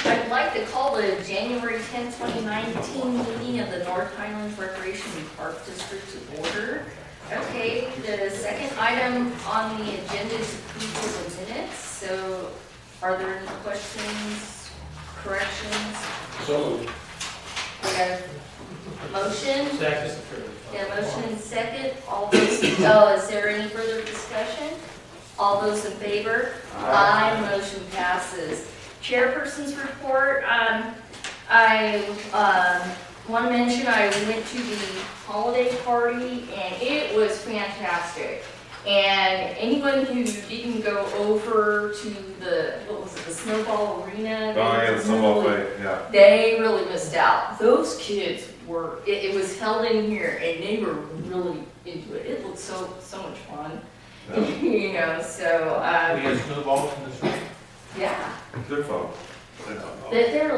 I'd like to call the January 10th, 2019 meeting of the North Highlands Recreation and Park District to order. Okay, the second item on the agenda is approval of minutes. So are there any questions, corrections? So moved. We have a motion. Second. Yeah, motion and second. All those, oh, is there any further discussion? All those in favor? Aye. Motion passes. Chairperson's report. I want to mention I went to the holiday party and it was fantastic. And anyone who didn't go over to the, what was it, the snowball arena? Oh yeah, the snowball fight, yeah. They really missed out. Those kids were, it was held in here and they were really into it. It looked so much fun. Yeah. You know, so, We had snowballs in the street. yeah. They're fun. They were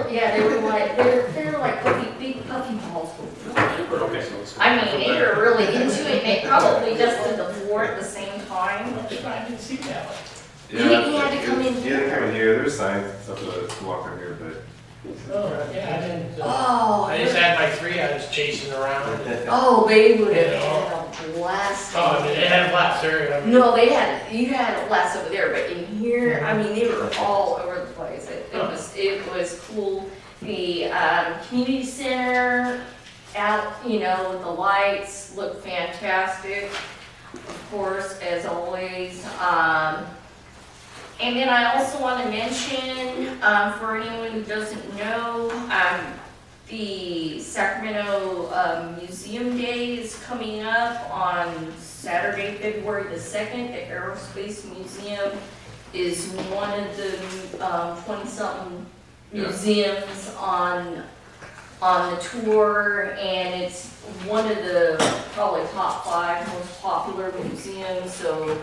like big puffy balls. Okay. I mean, they were really into it and they probably dusted the floor at the same time. I didn't see that. He had to come in He had to come in here. There's signs and stuff to walk in here, but Oh, yeah, I didn't. Oh. I just had my three, I was chasing around. Oh, they would have had a blast. Oh, I mean, they had a blast there. I mean, No, you had a blast over there, but in here, I mean, they were all over the place. It was cool. The community center out, you know, with the lights looked fantastic, of course, as always. And then I also want to mention, for anyone who doesn't know, the Sacramento Museum Day is coming up on Saturday, February the 2nd. The Aerospace Museum is one of the 20-something museums on the tour, and it's one of the probably top 5 most popular museums. So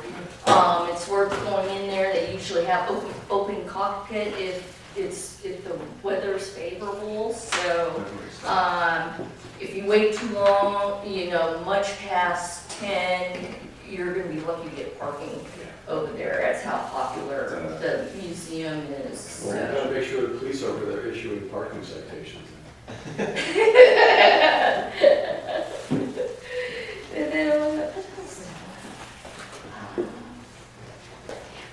it's worth going in there. They usually have open cockpit if the weather's favorable. So if you wait too long, you know, much past 10, you're going to be lucky to get parking over there. That's how popular the museum is. Well, we're gonna make sure the police over there issuing parking citations.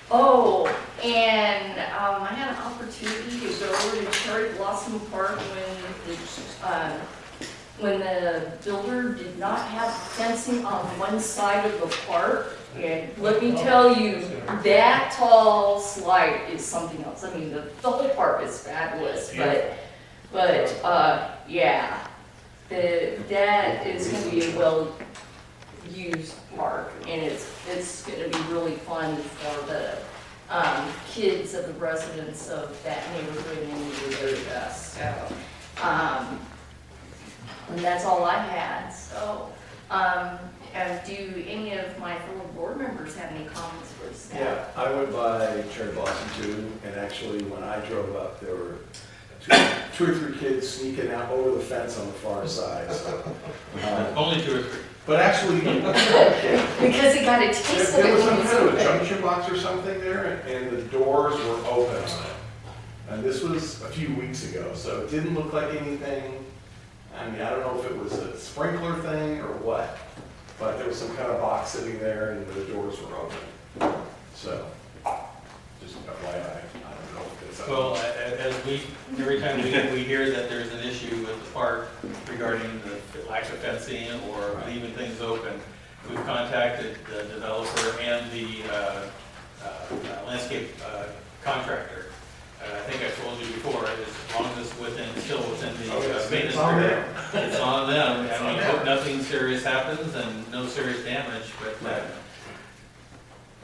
Oh, and I had an opportunity to go over to Cherry Blossom Park when the builder did not have fencing on one side of the park. And let me tell you, that tall slide is something else. I mean, the whole park is fabulous, but yeah, that is going to be a well-used park, and it's going to be really fun for the kids of the residents of that neighborhood and the area. So, and that's all I had. So, do any of my fellow board members have any comments for staff? Yeah, I went by Cherry Blossom too, and actually when I drove up, there were two or three kids sneaking out over the fence on the far side. So, Only 2 or 3. but actually, Because it got a taste of there it was when some it was kind of a open. junction box or something there, and the doors were open. And this was a few weeks ago, so it didn't look like anything. I mean, I don't know if it was a sprinkler thing or what, but there was some kind of box sitting there and the doors were open. So, just FYI, I don't know if it's. Well, every time we hear that there's an issue with the park regarding the lack of fencing or leaving things open, we've contacted the developer and the landscape contractor. I think I told you before, as long as it's still within the maintenance period, it's on them. I mean, hope nothing serious happens and no serious damage, but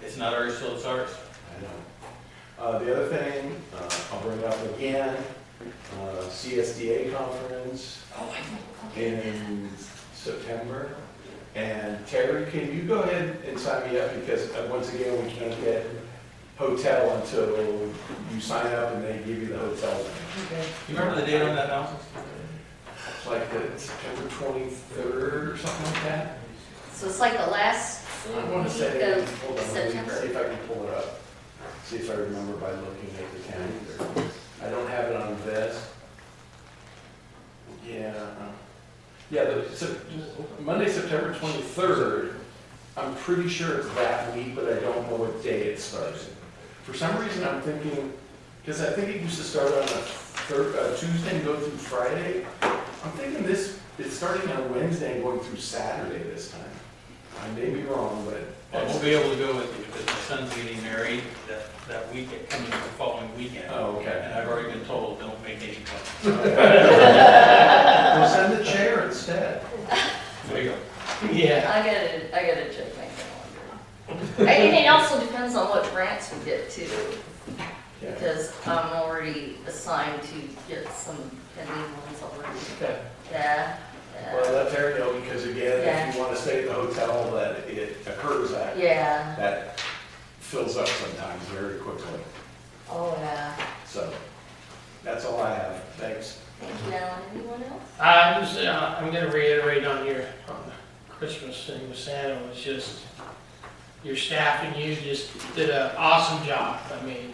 it's not ours till it's ours. I know. The other thing, I'll bring it up again, CSDA conference in September. And Terry, can you go ahead and sign me up, because once again, we can't get hotel until you sign up and they give you the hotel. Okay. You remember the date on that now? It's like the September 23rd or something like that. So it's like the last I want to week say, of hold on, let me see September. if I can pull it up. See if I remember by looking at the calendar. I don't have it on this. Yeah. Monday, September 23rd, I'm pretty sure it's that week, but I don't know what day it starts. For some reason, I'm thinking, because I think it used to start on a Tuesday and go through Friday. I'm thinking it's starting on Wednesday and going through Saturday this time. I may be wrong, but. I won't be able to go with you because my son's getting married that weekend, coming the following weekend. Oh, okay. And I've already been told, don't make any plans. We'll send the chair instead. There you go. Yeah. I gotta check my calendar. And it also depends on what grants we get too, Yeah. because I'm already assigned to get some pending ones already. Okay. Yeah, Well, let Terry know, because again, Yeah. if you want to stay at the hotel that it occurs at, yeah, that fills up sometimes very quickly. oh yeah. So, that's all I have. Thanks. Thank you, Alan. Anyone else? I'm gonna reiterate on your, on the Christmas thing with Santa, was just, your staff and you just did an awesome job. I mean,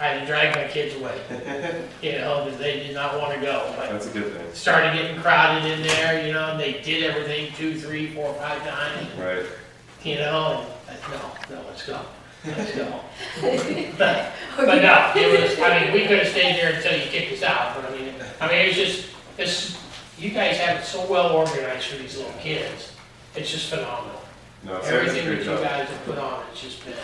I had to drag my kids away, you know, because they did not want to go, but That's a good thing. started getting crowded in there, you know, and they did everything 2, 3, 4, 5 times, Right. you know, and no, let's go. Let's go. But no, it was, I mean, we could have stayed there until you kicked us out, but I mean, it was just, you guys have it so well organized for these little kids. It's just phenomenal. No, Sarah did a Everything that great you job. guys have put on, it's just been,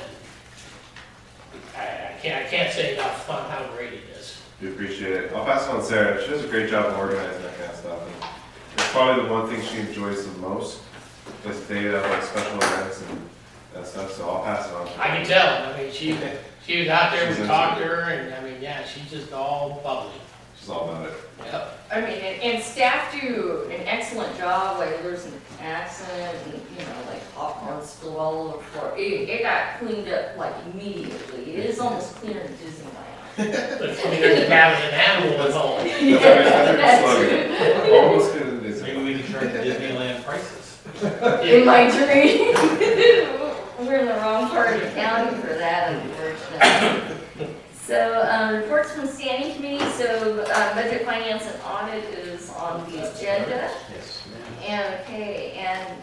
I can't say enough on how great it is. We appreciate it. I'll pass it on to Sarah. She does a great job of organizing that kind of stuff. And it's probably the one thing she enjoys the most, this data, like special events and stuff, so I'll pass it on to her. I can tell, I mean, she was out there, She's we into talked to it. her, and I mean, yeah, she's just all bubbly. She's all about it. Yep. I mean, and staff do an excellent job, like there's an accident and, you know, like popcorn spilled all over the floor. It got cleaned up like immediately. It is almost cleaner than Disneyland. But cleaner than having an animal at home. That's our slogan. Almost good as this. Maybe we can charge Disneyland prices. In my dream. We're in the wrong part of the county for that, unfortunately. So, reports from standing committee, so, budget, finance, and audit is on the agenda. Yes, ma'am. And, okay, and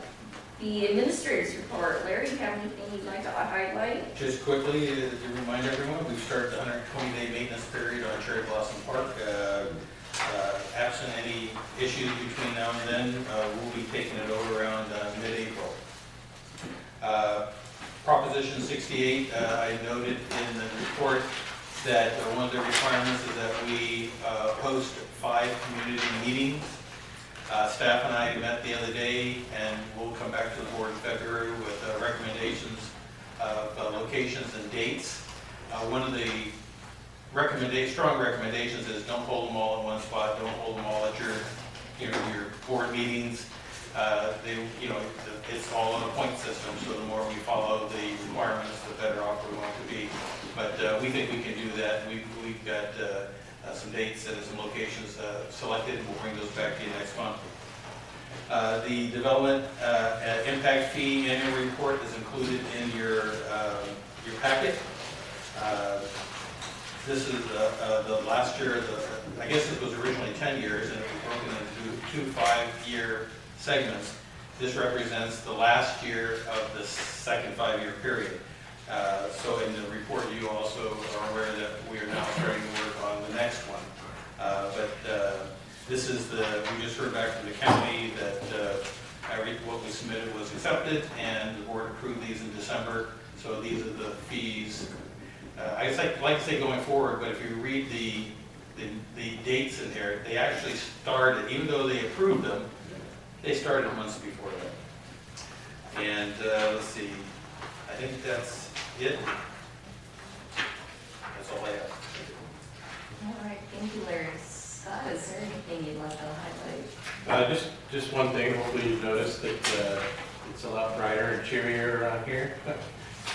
the administrator's report, Larry, you have anything you'd like to highlight? Just quickly, to remind everyone, we've started the 120-day maintenance period on Cherry Blossom Park. Absent any issues between now and then, we'll be taking it over around mid-April. Proposition 68, I noted in the report that one of the requirements is that we host 5 community meetings. Staff and I met the other day, and we'll come back to the board in February with recommendations of locations and dates. One of the strong recommendations is don't hold them all in one spot, don't hold them all at your board meetings. It's all on a point system, so the more we follow the requirements, the better off we want to be. But we think we can do that. We've got some dates and some locations selected, and we'll bring those back to you next month. The development impact fee annual report is included in your packet. This is the last year, I guess it was originally 10 years, and it was broken into 2 5-year segments. This represents the last year of the second 5-year period. So in the report, you also are aware that we are now starting to work on the next one. This is we just heard back from the county that what we submitted was accepted, and the board approved these in December. So these are the fees. I guess I'd like to say going forward, but if you read the dates in here, they actually started, even though they approved them, they started months before that. And let's see, I think that's it. That's all I have. All right, thank you, Larry. Scott, is there anything you'd like to highlight? Just one thing, hopefully you've noticed that it's a lot brighter and cheerier around here.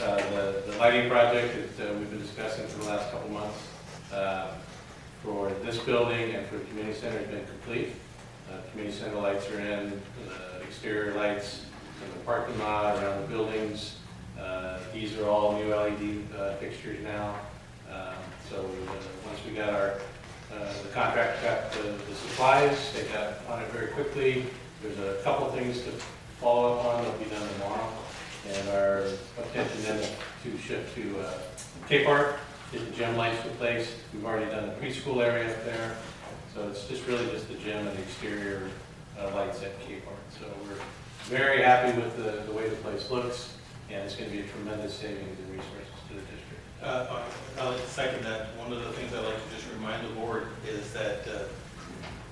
The lighting project that we've been discussing for the last couple months for this building and for the community center has been complete. Community center lights are in, exterior lights in the parking lot, around the buildings. These are all new LED fixtures now. So once we got the contractor got the supplies, they got on it very quickly. There's a couple things to follow up on that'll be done tomorrow. And our intention then is to shift to Cape Park, get the gym lights replaced. We've already done the preschool area up there. So it's just really just the gym and the exterior lights at Cape Park. So we're very happy with the way the place looks, and it's going to be a tremendous savings in resources to the district. I'll second that. One of the things I'd like to just remind the board is that,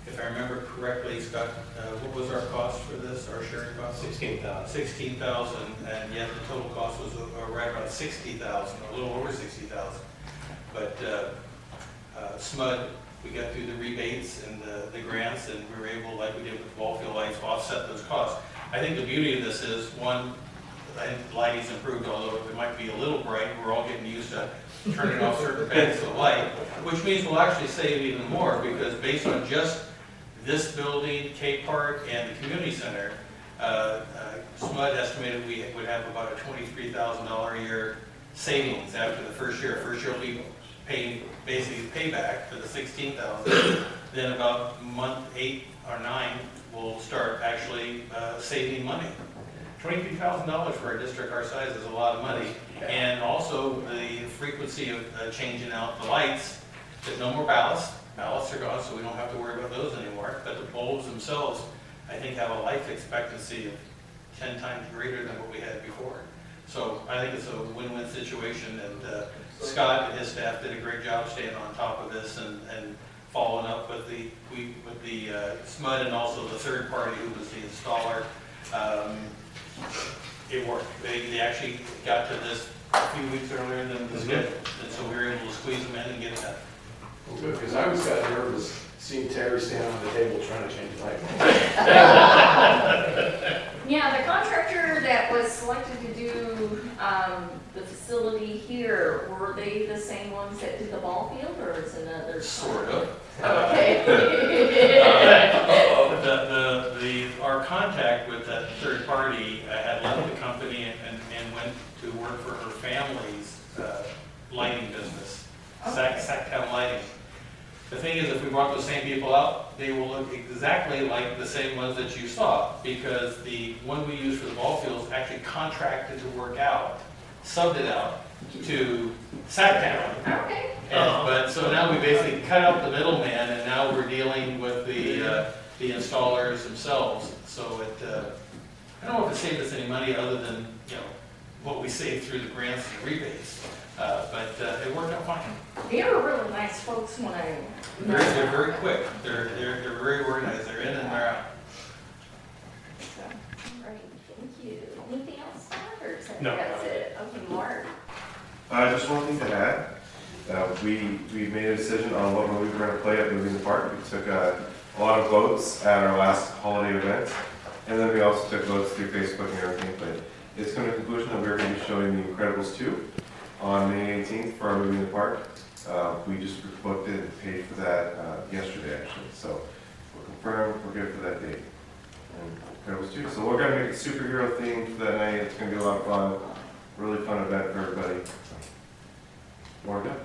if I remember correctly, Scott, what was our cost for this, our sharing cost? $16,000. 16,000, and yet the total cost was right around 60,000, a little over 60,000. But SMUD, we got through the rebates and the grants, and we were able, like we did with ball field lights, to offset those costs. I think the beauty of this is, one, I think the lighting's improved, although it might be a little bright. We're all getting used to turning off certain bands of light, which means we'll actually save even more, because based on just this building, Cape Park, and the community center, SMUD estimated we would have about a $23,000 a year savings after the first year. First year will be paying, basically payback for the 16,000. Then about month 8 or 9, we'll start actually saving money. $23,000 for a district our size is a lot of money. And also the frequency of changing out the lights, there's no more ballast. Ballasts are gone, so we don't have to worry about those anymore. But the bulbs themselves, I think, have a life expectancy of 10 times greater than what we had before. So I think it's a win-win situation, and Scott and his staff did a great job staying on top of this and following up with the SMUD and also the third party who was the installer. It worked. They actually got to this a few weeks earlier than the schedule, and so we were able to squeeze them in and get it done. Well, good, because I always got nervous seeing Terry stand on the table trying to change light. Yeah, the contractor that was selected to do the facility here, were they the same ones that did the ball field, or is another? Sort of. Okay. Our contact with that third party had left the company and went to work for her family's lighting business, Sacktown Lighting. The thing is, if we brought those same people out, they will look exactly like the same ones that you saw, because the one we used for the ball fields actually contracted to work out, subbed it out to Sacktown. Okay. But so now we basically cut out the middleman, and now we're dealing with the installers themselves. So I don't know if it saved us any money other than, what we saved through the grants and rebates. But it worked out fine. They were really nice folks when I. They're very quick. They're very organized. They're in and they're out. So, all right, thank you. Anything else, Scott, or is that No. that's it? Okay, Mark. Just one thing to add. We made a decision on what movie we're going to play at Movie in the Park. We took a lot of votes at our last holiday event, and then we also took votes through Facebook and everything. But it's come to the conclusion that we're going to be showing The Incredibles 2 on May 18th for our Movie in the Park. We just booked it and paid for that yesterday, actually. So we're confirmed, we're good for that date. And Incredibles 2. So we're going to make it superhero themed for that night. It's going to be a lot of fun. Really fun event for everybody. More good.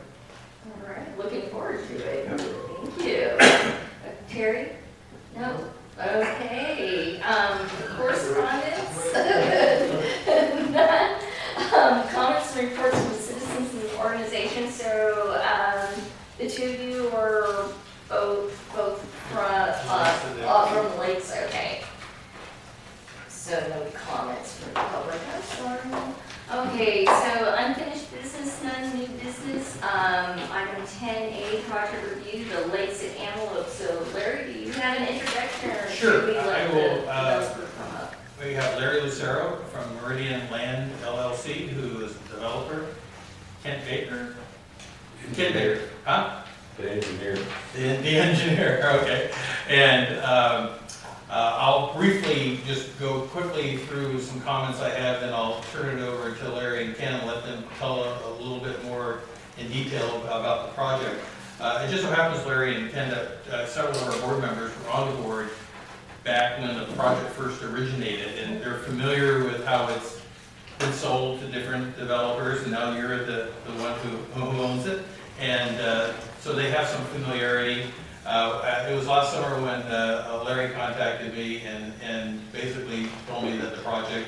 All right, looking forward to it. Yep. Thank you. Terry? No? Okay. Correspondence? None. Comments and reports from citizens and organizations. So the two of you were both from the lakes. Okay. So no comments from the public. I'm sorry. Okay, so unfinished business, none new business. Item 10A, project review, the lakes at Antelope. So Larry, do you have an introduction, or Sure, should we I let will, the developer come up? We have Larry Lucero from Meridian Land LLC, who is the developer. Kent Baker? Kent Baker, huh? The engineer. The engineer, okay. And I'll briefly just go quickly through some comments I have, then I'll turn it over to Larry and Ken and let them tell a little bit more in detail about the project. It just so happens, Larry and Ken, that several of our board members were on the board back when the project first originated, and they're familiar with how it's been sold to different developers, and now you're the one who owns it. And so they have some familiarity. It was last summer when Larry contacted me and basically told me that the project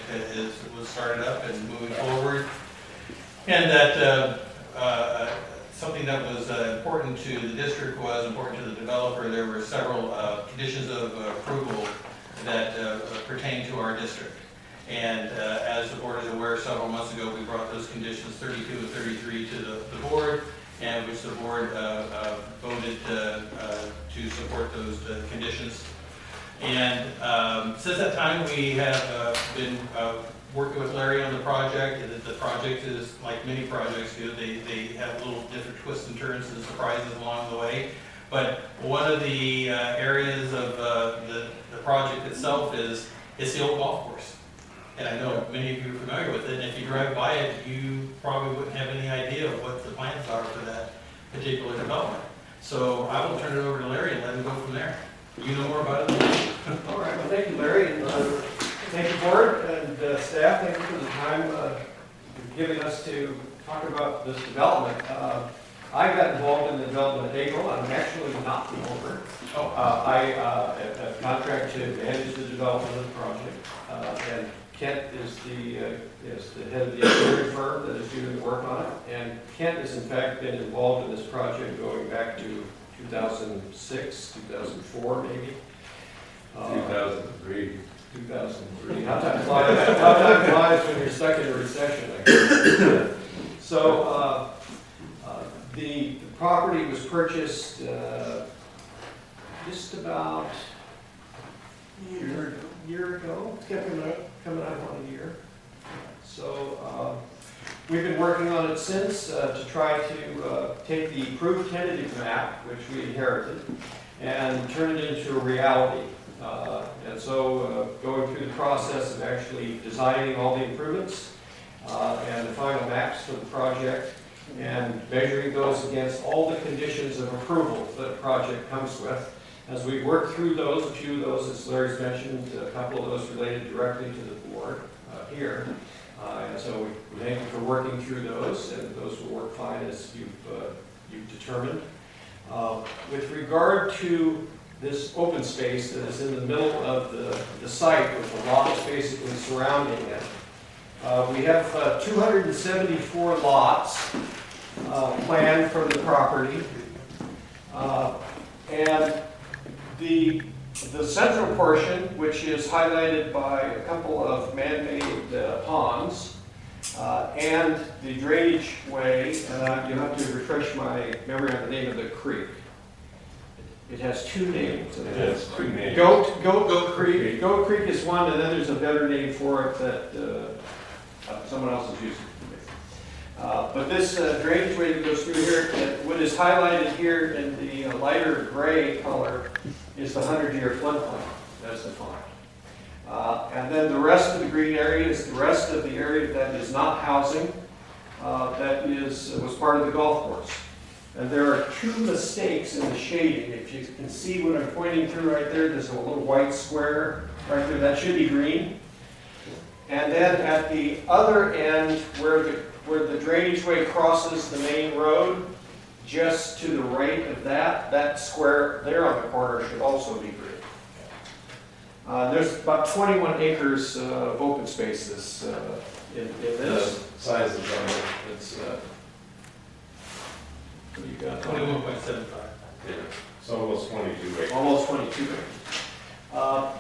was started up and moving forward. And that something that was important to the district was important to the developer. There were several conditions of approval that pertain to our district. And as the board is aware, several months ago, we brought those conditions 32 and 33 to the board, and which the board voted to support those conditions. And since that time, we have been working with Larry on the project. The project is like many projects do. They have little different twists and turns and surprises along the way. But one of the areas of the project itself is the old golf course. And I know many of you are familiar with it, and if you drive by it, you probably wouldn't have any idea of what the plans are for that particular development. So I will turn it over to Larry and let him go from there. You know more about it than me. All right, well, thank you, Larry, and thank you, board and staff. Thank you for the time you've given us to talk about this development. I got involved in the development in April. I'm actually not the owner. I have contracted to manage the development of the project, and Kent is the head of the engineering firm that is doing the work on it. And Kent has in fact been involved in this project going back to 2006, 2004 maybe. 2003. 2003. How time flies when you're stuck in a recession, I guess. So the property was purchased just about a year ago. It's coming up on a year. So we've been working on it since to try to take the approved tentative map, which we inherited, and turn it into a reality. And so going through the process of actually designing all the improvements and the final maps for the project, and measuring those against all the conditions of approval that a project comes with. As we work through those, a few of those, as Larry's mentioned, a couple of those related directly to the board here. And so we thank you for working through those, and those will work fine as you've determined. With regard to this open space that is in the middle of the site with the lots basically surrounding it, we have 274 lots planned for the property. And the central portion, which is highlighted by a couple of man-made ponds, and the drainage way, and you'll have to refresh my memory on the name of the creek. It has two names. It has two names. Goat Creek. Goat Creek is one, and then there's a better name for it that someone else is using. But this drainage way that goes through here, what is highlighted here in the lighter gray color is the 100-year floodplain as defined. And then the rest of the green area is the rest of the area that is not housing, that was part of the golf course. And there are two mistakes in the shading. If you can see what I'm pointing through right there, there's a little white square right there. That should be green. And then at the other end, where the drainage way crosses the main road, just to the right of that square there on the corner should also be green. There's about 21 acres of open spaces in this. The size of it, it's, What do you got? 21.75. it's almost 22 acres. Almost 22 acres.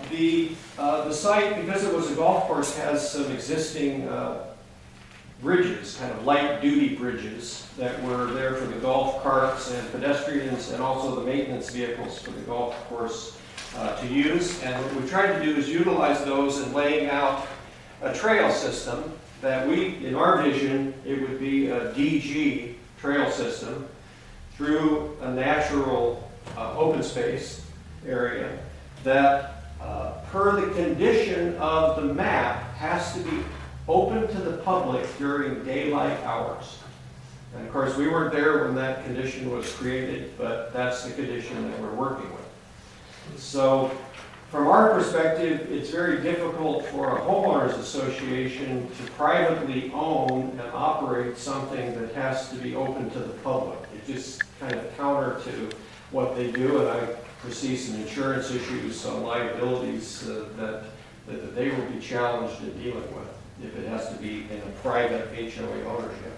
The site, because it was a golf course, has some existing bridges, kind of light-duty bridges that were there for the golf carts and pedestrians, and also the maintenance vehicles for the golf course to use. And what we tried to do is utilize those in laying out a trail system that in our vision, it would be a DG trail system through a natural open space area that, per the condition of the map, has to be open to the public during daylight hours. And of course, we weren't there when that condition was created, but that's the condition that we're working with. So, from our perspective, it's very difficult for a homeowners association to privately own and operate something that has to be open to the public. It just kind of counter to what they do, and I foresee some insurance issues on liabilities that they will be challenged in dealing with if it has to be in a private HOA ownership.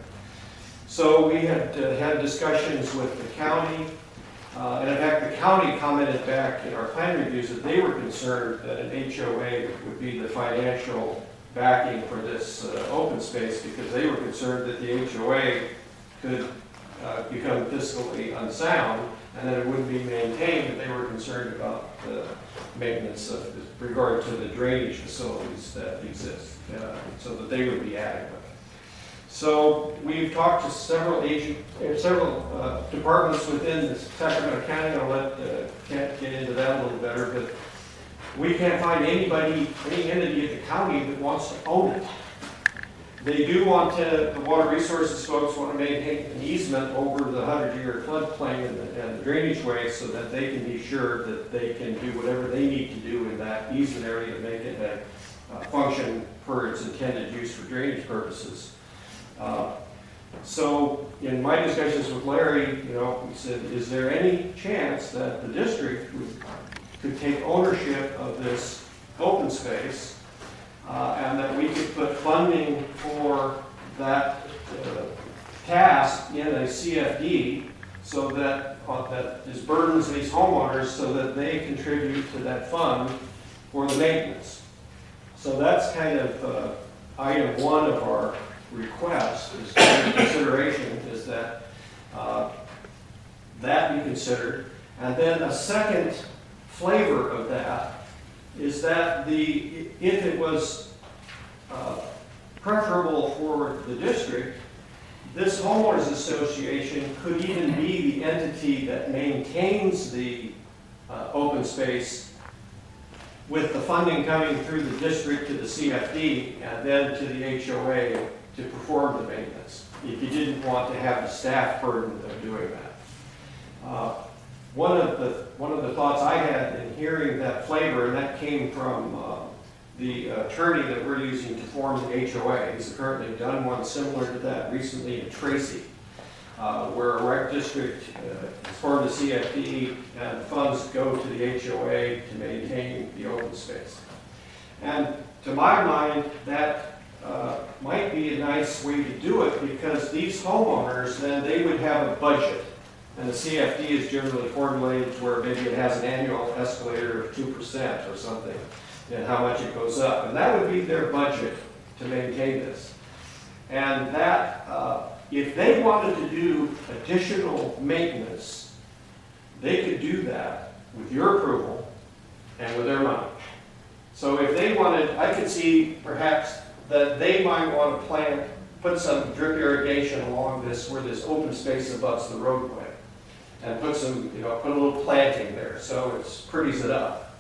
So we had had discussions with the county, and in fact, the county commented back in our plan reviews that they were concerned that an HOA would be the financial backing for this open space, because they were concerned that the HOA could become fiscally unsound and that it wouldn't be maintained, and they were concerned about the maintenance of regard to the drainage facilities that exist, so that they would be adequate. So we've talked to several departments within Sacramento County. I'll let Kent get into that a little better, but we can't find anybody, any entity at the county that wants to own it. They do want to, the water resources folks want to maintain an easement over the 100-year floodplain and the drainage way, so that they can be sure that they can do whatever they need to do in that easement area to make it function for its intended use for drainage purposes. So in my discussions with Larry, we said, is there any chance that the district could take ownership of this open space, and that we could put funding for that task in a CFD, so that that is burdens these homeowners, so that they contribute to that fund for the maintenance. So that's kind of item one of our request, is consideration, is that that be considered. And then a second flavor of that is that if it was preferable for the district, this homeowners association could even be the entity that maintains the open space, with the funding coming through the district to the CFD and then to the HOA to perform the maintenance, if you didn't want to have the staff burden of doing that. One of the thoughts I had in hearing that flavor, and that came from the attorney that we're using to form the HOA. He's currently done one similar to that recently in Tracy, where a rec district has formed a CFD and funds go to the HOA to maintain the open space. And to my mind, that might be a nice way to do it, because these homeowners, then they would have a budget. And the CFD is generally formulated where maybe it has an annual escalator of 2% or something, and how much it goes up. And that would be their budget to maintain this. And that, if they wanted to do additional maintenance, they could do that with your approval and with their money. So if they wanted, I could see perhaps that they might want to put some drip irrigation along this, where this open space abuts the roadway, and put some, put a little planting there, so it pretties it up.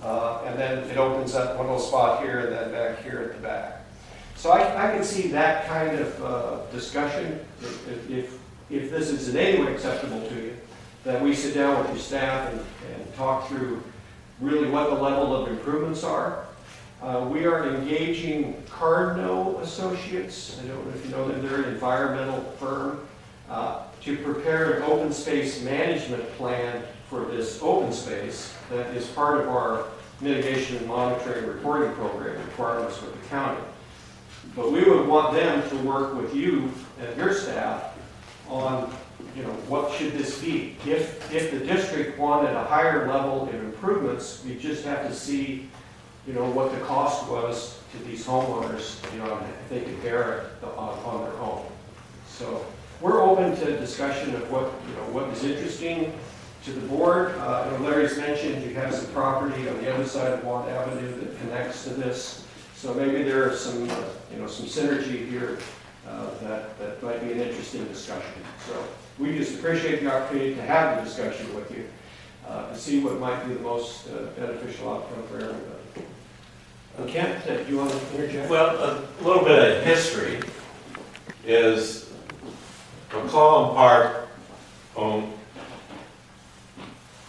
And then it opens up one little spot here and then back here at the back. So I can see that kind of discussion, if this is in any way acceptable to you, that we sit down with your staff and talk through really what the level of improvements are. We are engaging Cardno Associates, I don't know if you know them, they're an environmental firm, to prepare an open space management plan for this open space that is part of our mitigation and monitoring reporting program requirements with the county. But we would want them to work with you and your staff on, what should this be? If the district wanted a higher level of improvements, we just have to see, what the cost was to these homeowners, if they could bear it on their own. So we're open to discussion of what is interesting to the board. Larry's mentioned you have some property on the other side of Watt Avenue that connects to this. So maybe there are some, some synergy here that might be an interesting discussion. So we just appreciate the opportunity to have the discussion with you, to see what might be the most beneficial outcome for everybody. Kent, do you want to interject? Well, a little bit of history is McClellan Park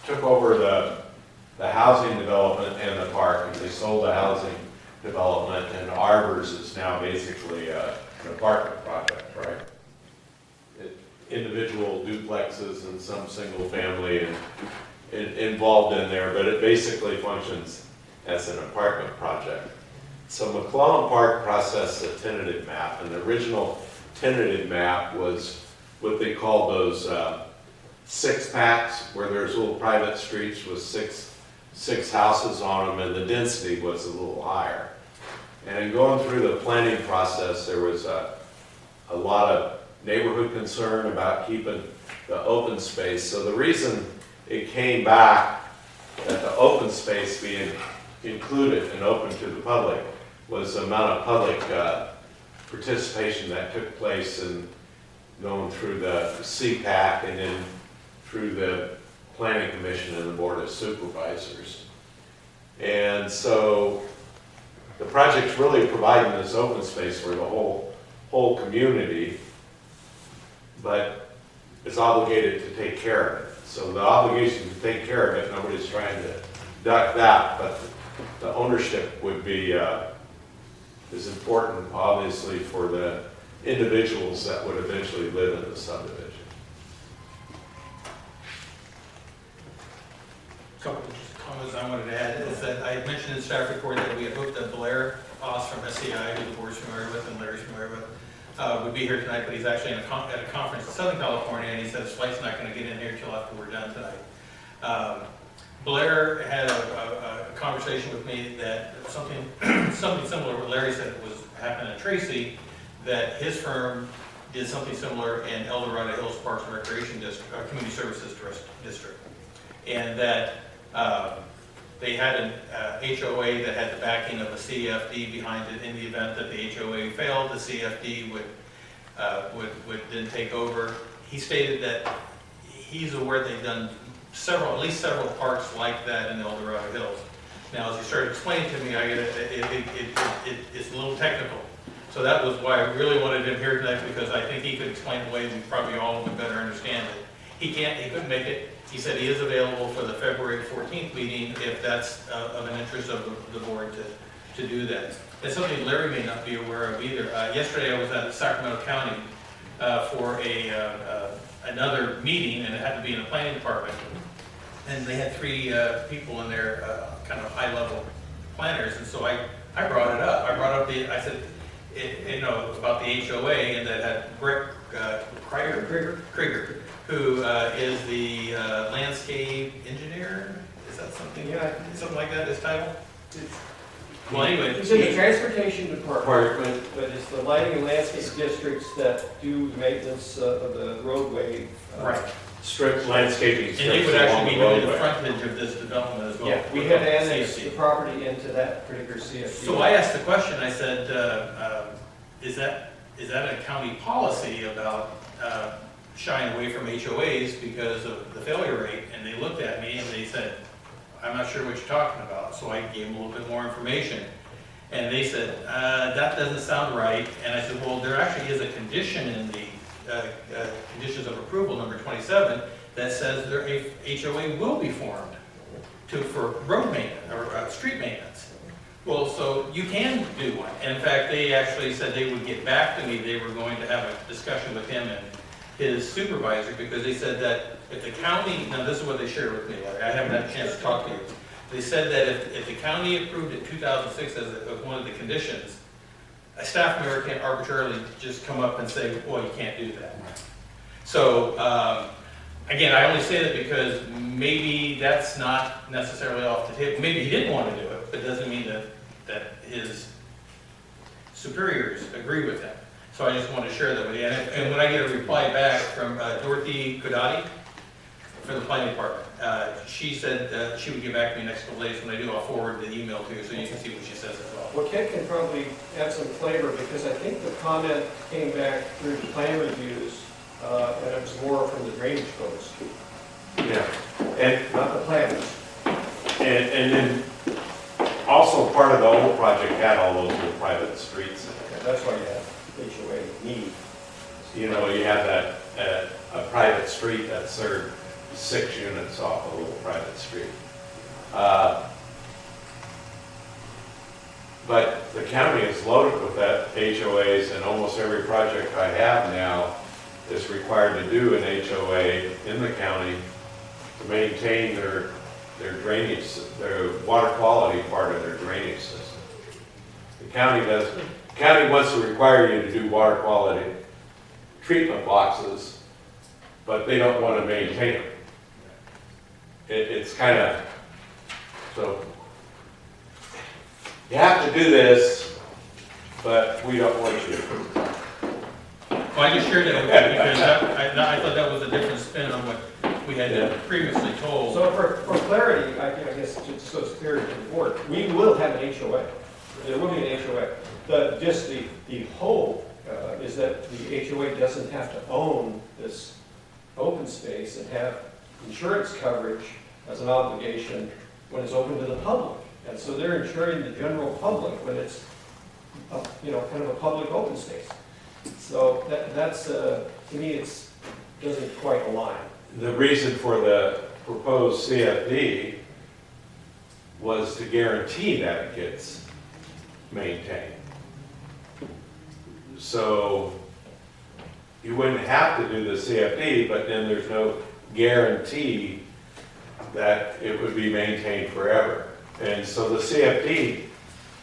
took over the housing development and the park, and they sold the housing development, and Arbors is now basically an apartment project, right? individual duplexes and some single family involved in there, but it basically functions as an apartment project. So McClellan Park processed a tentative map, and the original tentative map was what they call those six packs, where there's little private streets with six houses on them, and the density was a little higher. And in going through the planning process, there was a lot of neighborhood concern about keeping the open space. So the reason it came back that the open space being included and open to the public was the amount of public participation that took place in going through the CPAC and then through the Planning Commission and the Board of Supervisors. And so the project's really providing this open space for the whole community, but it's obligated to take care of it. So the obligation to take care of it, nobody's trying to duck that, but the ownership would be, is important, obviously, for the individuals that would eventually live in the subdivision. Couple of comments I wanted to add is that I mentioned in staff report that we had hoped that Blair Haas from SCI, who the board's familiar with and Larry's familiar with, would be here tonight, but he's actually at a conference in Southern California, and he said his flight's not going to get in here until after we're done tonight. Blair had a conversation with me that something similar to what Larry said was happening at Tracy, that his firm did something similar in El Dorado Hills Parks and Recreation District, Community Services District, and that they had an HOA that had the backing of a CFD behind it. In the event that the HOA failed, the CFD would then take over. He stated that he's aware they've done at least several parks like that in El Dorado Hills. Now, as he started explaining to me, it's a little technical. So that was why I really wanted him here tonight, because I think he could explain the way we probably all would better understand it. He couldn't make it. He said he is available for the February 14th meeting if that's of an interest of the board to do that. It's something Larry may not be aware of either. Yesterday I was at Sacramento County for another meeting, and it had to be in the planning department. And they had three people in there, kind of high-level planners, and so I brought it up. I said, about the HOA, and that had Krieger, who is the landscape engineer. Is that something? Yeah. Something like that, his title? Well, anyway. It's in the transportation department, but it's the lighting and landscape districts that do maintenance of the roadway. Right. Strict landscaping And strips they would along actually the be doing the roadway. frontage of this development as well. Yeah, we had annexed the property into that particular CFD. So I asked the question, I said, is that a county policy about shying away from HOAs because of the failure rate? And they looked at me and they said, I'm not sure what you're talking about. So I gave them a little bit more information. And they said, that doesn't sound right. And I said, well, there actually is a condition in the conditions of approval, number 27, that says their HOA will be formed for road maintenance or street maintenance. Well, so you can do one. And in fact, they actually said they would get back to me. They were going to have a discussion with him and his supervisor, because they said that if the county, now this is what they shared with me, I haven't had a chance to talk to you. They said that if the county approved it 2006 as one of the conditions, a staff member can't arbitrarily just come up and say, well, you can't do that. So, again, I only say that because maybe that's not necessarily off the table. Maybe he didn't want to do it, but it doesn't mean that his superiors agree with him. So I just want to share that with you. And when I get a reply back from Dorothy Kodati from the planning department, she said she would get back to me next couple days. When I do, I'll forward the email to you so you can see what she says as well. Well, Ken can probably add some flavor, because I think the comment came back through the plan reviews, and it was more from the drainage folks, Yeah. And not the planners. And then also part of the old project had all those little private streets in it. And that's why you have HOA need. You know, you have that, a private street that served 6 units off a little private street. But the county is loaded with that HOAs, and almost every project I have now is required to do an HOA in the county to maintain their drainage, their water quality part of their drainage system. The county wants to require you to do water quality treatment boxes, but they don't want to maintain them. It's kind of, so you have to do this, but we don't want you to. Well, I just shared that with you because I thought that was a different spin on what we had previously told. So for clarity, I guess just so it's clear to the board, we will have an HOA. There will be an HOA. The hope is that the HOA doesn't have to own this open space and have insurance coverage as an obligation when it's open to the public. And so they're insuring the general public when it's, kind of a public open space. So that's, to me, it's doesn't quite align. The reason for the proposed CFD was to guarantee that it gets maintained. So you wouldn't have to do the CFD, but then there's no guarantee that it would be maintained forever. And so the CFD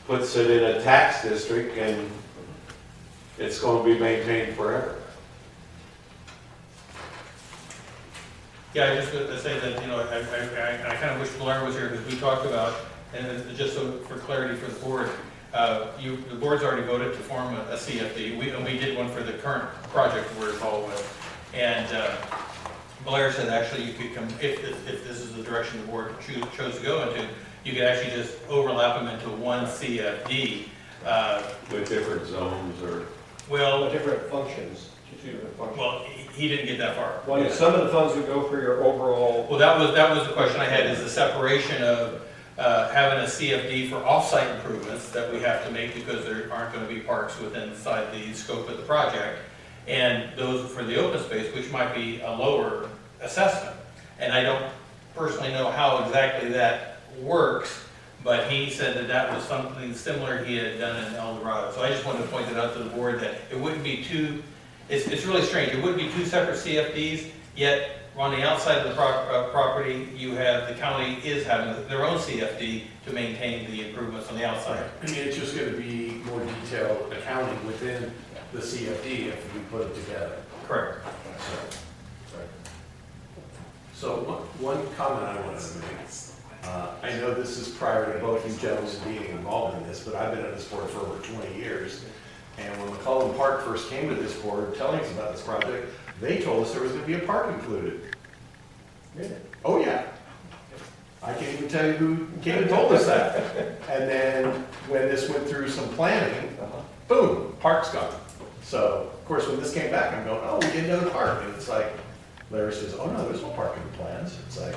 puts it in a tax district and it's going to be maintained forever. Yeah, I just want to say that, I kind of wish Blair was here because we talked about, and just so for clarity for the board, the board's already voted to form a CFD. We did one for the current project we're involved with. And Blair said actually you could come, if this is the direction the board chose to go into, you could actually just overlap them into one CFD. With different zones or? Well, different functions, two different functions. Well, he didn't get that far. Well, some of the funds would go for your overall. Well, that was the question I had, is the separation of having a CFD for off-site improvements that we have to make because there aren't going to be parks within inside the scope of the project, and those for the open space, which might be a lower assessment. And I don't personally know how exactly that works, but he said that was something similar he had done in El Dorado. So I just wanted to point it out to the board that it wouldn't be two, it's really strange, it wouldn't be two separate CFDs, yet on the outside of the property, you have, the county is having their own CFD to maintain the improvements on the outside. I mean, it's just gonna be more detailed accounting within the CFD if we put it together. Correct. So one comment I wanted to make. I know this is prior to both you gentlemen being involved in this, but I've been on this board for over 20 years. And when McClellan Park first came to this board telling us about this project, they told us there was gonna be a park included. Really? Oh, yeah. I can't even tell you who came and told us that. And then when this went through some planning, boom, park's gone. So, of course, when this came back, I'm going, oh, we get another park. And it's like, Larry says, oh no, there's no park in the plans. It's like,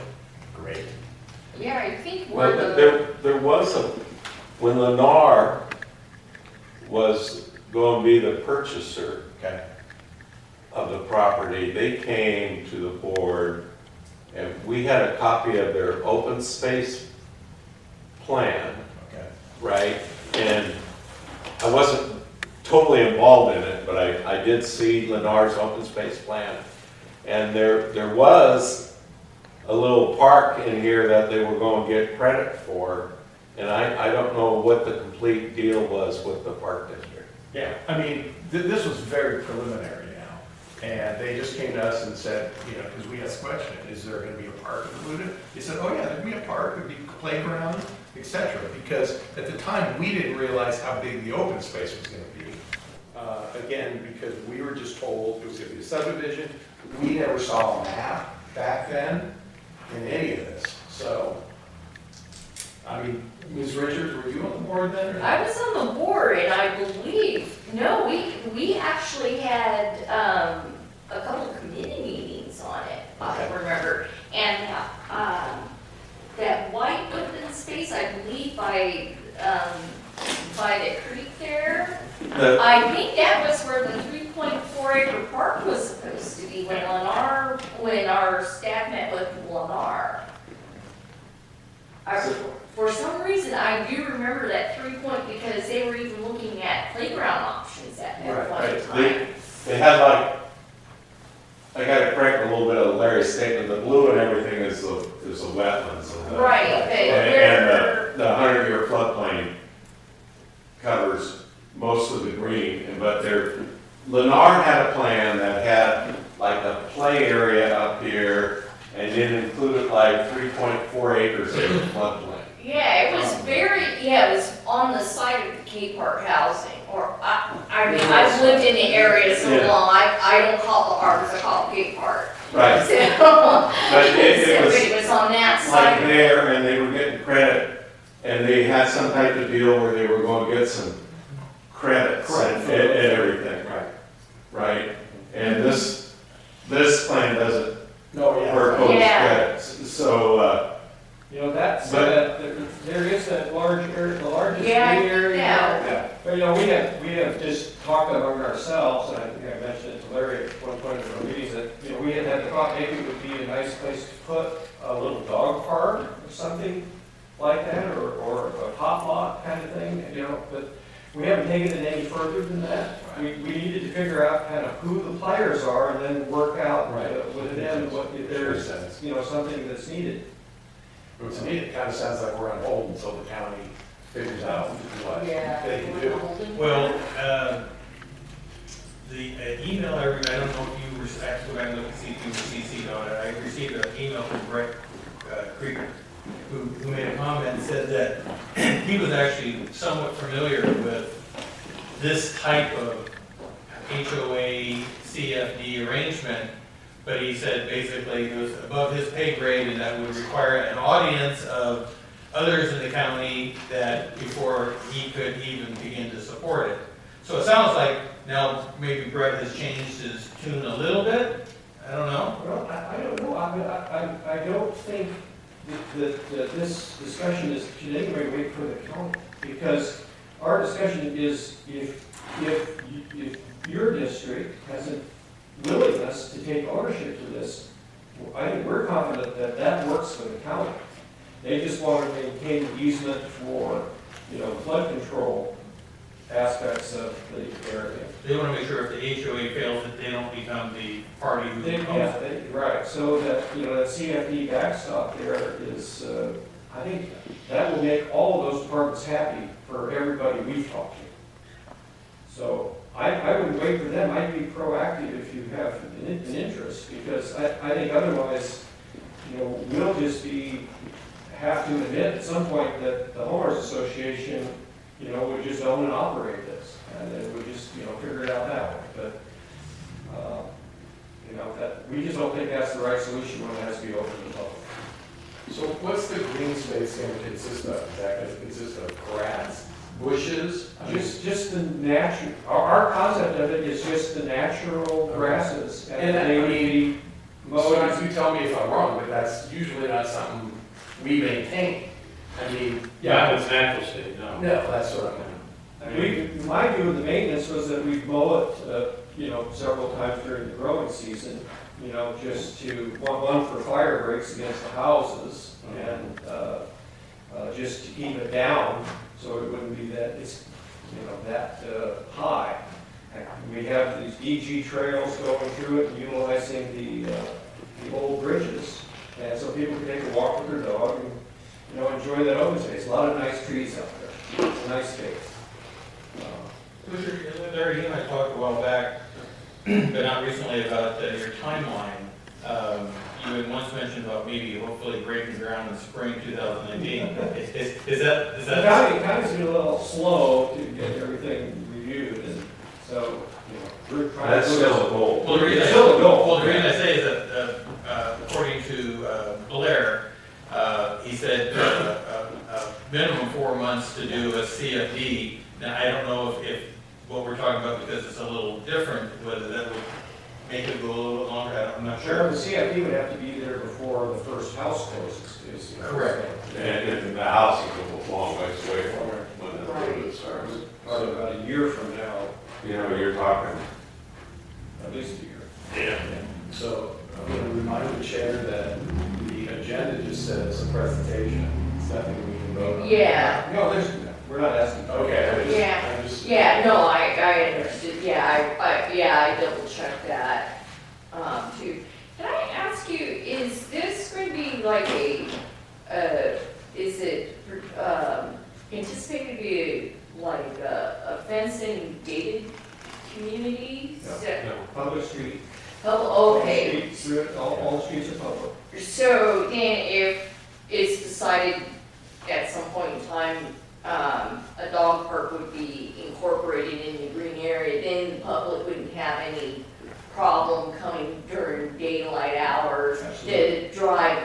great. Yeah, I think where Well, the, there was when Lennar was going to be the purchaser Okay. of the property, they came to the board and we had a copy of their open space plan, Okay. right? And I wasn't totally involved in it, but I did see Lennar's open space plan. And there was a little park in here that they were going to get credit for. And I don't know what the complete deal was with the park district. Yeah, I mean, this was very preliminary now. And they just came to us and said, because we asked the question, is there gonna be a park included? They said, oh yeah, there'd be a park, there'd be a playground, etc. Because at the time, we didn't realize how big the open space was gonna be. Again, because we were just told it was gonna be a subdivision. We never saw a map back then in any of this. So, I mean, Ms. Richards, were you on the board then? Or? I was on the board and I believe, no, we actually had, a couple of committee meetings on it, I Okay. remember. And, that white open space, I believe by the creek there, I think that was where the 3.4 acre park was supposed to be when our staff met with Lennar. For some reason, I do remember that 3 point because they were even looking at playground options at that point in time. They had like most of the green, but Lennar had a plan that had like a play area up here, and then included like 3.4 acres of floodplain. Yeah, it was it was on the side of the Cape Park housing, or, I mean, I've lived in the area so Yeah. long, I don't call it ours, I call it Cape Park. Right. So, But it was it was on that like side. there, and they were getting credit, and they had some type of deal where they were going to get some credits and everything, right? And this plan doesn't No, yeah. propose Yeah. credits, so, You know, that's, But- there is that large area, the largest green Yeah, area. yeah. Yeah. But, you know, we have just talked among ourselves, and I think I mentioned it to Larry at one point in our meetings, that, you know, we had the thought maybe it would be a nice place to put a little dog park or something like that, or a top lot kind of thing, you know, but we haven't taken it any further than that. We needed to figure out kind of who the players are and then work out with them what, if there's, sense. you know, something that's needed. But to me, it kind of sounds like we're on hold until the county figures out what Yeah. they can do. Well, the email I don't know if you were actually going to look and see if you were CC'd on it. I received an email from Brett Krieger, who made a comment and said that he was actually somewhat familiar with this type of HOA CFD arrangement, but he said basically it was above his pay grade and that would require an audience of others in the county that before he could even begin to support it. So it sounds like now maybe Brett has changed his tune a little bit. I don't know. Well, I don't know, I mean, I don't think that this discussion is in any way wait for the county, because our discussion is if your district has a willingness to take ownership to this, I think we're confident that that works for the county. They just want to maintain the easement for, you know, flood control aspects of the area. They want to make sure if the HOA fails that they don't become the party who owns it. Right, so that, you know, that CFD backstop there is, I think that will make all of those departments happy for everybody we've talked to. So I wouldn't wait for them, I'd be proactive if you have an interest, because I think otherwise, you know, we'll just have to admit at some point that the homeowners association, you know, would just own and operate this, and then we just, you know, figure it out that way, but, you know, that, we just don't think that's the right solution when it has to be open to the public. So what's the green space going to consist of? Is that going to consist of grass, bushes? I mean, Just the natural, our concept of it is just the natural grasses, and And they would be mowed. so you tell me if I'm wrong, but that's usually not something we maintain. I mean, Yeah, it's natural state, no. no, that's what I'm. My view of the maintenance was that we mow it, you know, several times during the growing season, you know, just to, one for fire breaks against the houses, and, just to keep it down, so it wouldn't be that, it's, you know, that, high. And we have these DG trails going through it, and utilizing the old bridges, and so people can take a walk with their dog and, you know, enjoy that open space. A lot of nice trees out there. It's a nice space. Larry, you and I talked a while back, but not recently, about your timeline. You had once mentioned about maybe hopefully breaking ground in spring 2019. Is that? The county's been a little slow to get everything reviewed, and so, you know, we're trying to. That's still a goal. Well, the reason It's still a goal. Well, the reason I say is that, according to Blair, he said minimum 4 months to do a CFD. Now, I don't know if what we're talking about, because it's a little different, whether that would make it go a little bit longer, I'm not Sure, sure. the CFD would have to be there before the first house closes, is. Correct. And the house is a long ways away from when the road starts. Probably about a year from now, You know, you're talking. at least a year. Yeah. So I'm going to remind the chair that the agenda just says a presentation. It's nothing we can vote on. Yeah. No, we're not asking. Okay. Yeah. I just. Yeah, no, I understood, I double checked that, too. Can I ask you, is this going to be like is it, anticipated to be like a fenced in gated communities? No. Public street. Okay. Streets, all the streets are public. So then if it's decided at some point in time, a dog park would be incorporated in the green area, then the public wouldn't have any problem coming during daylight hours to drive,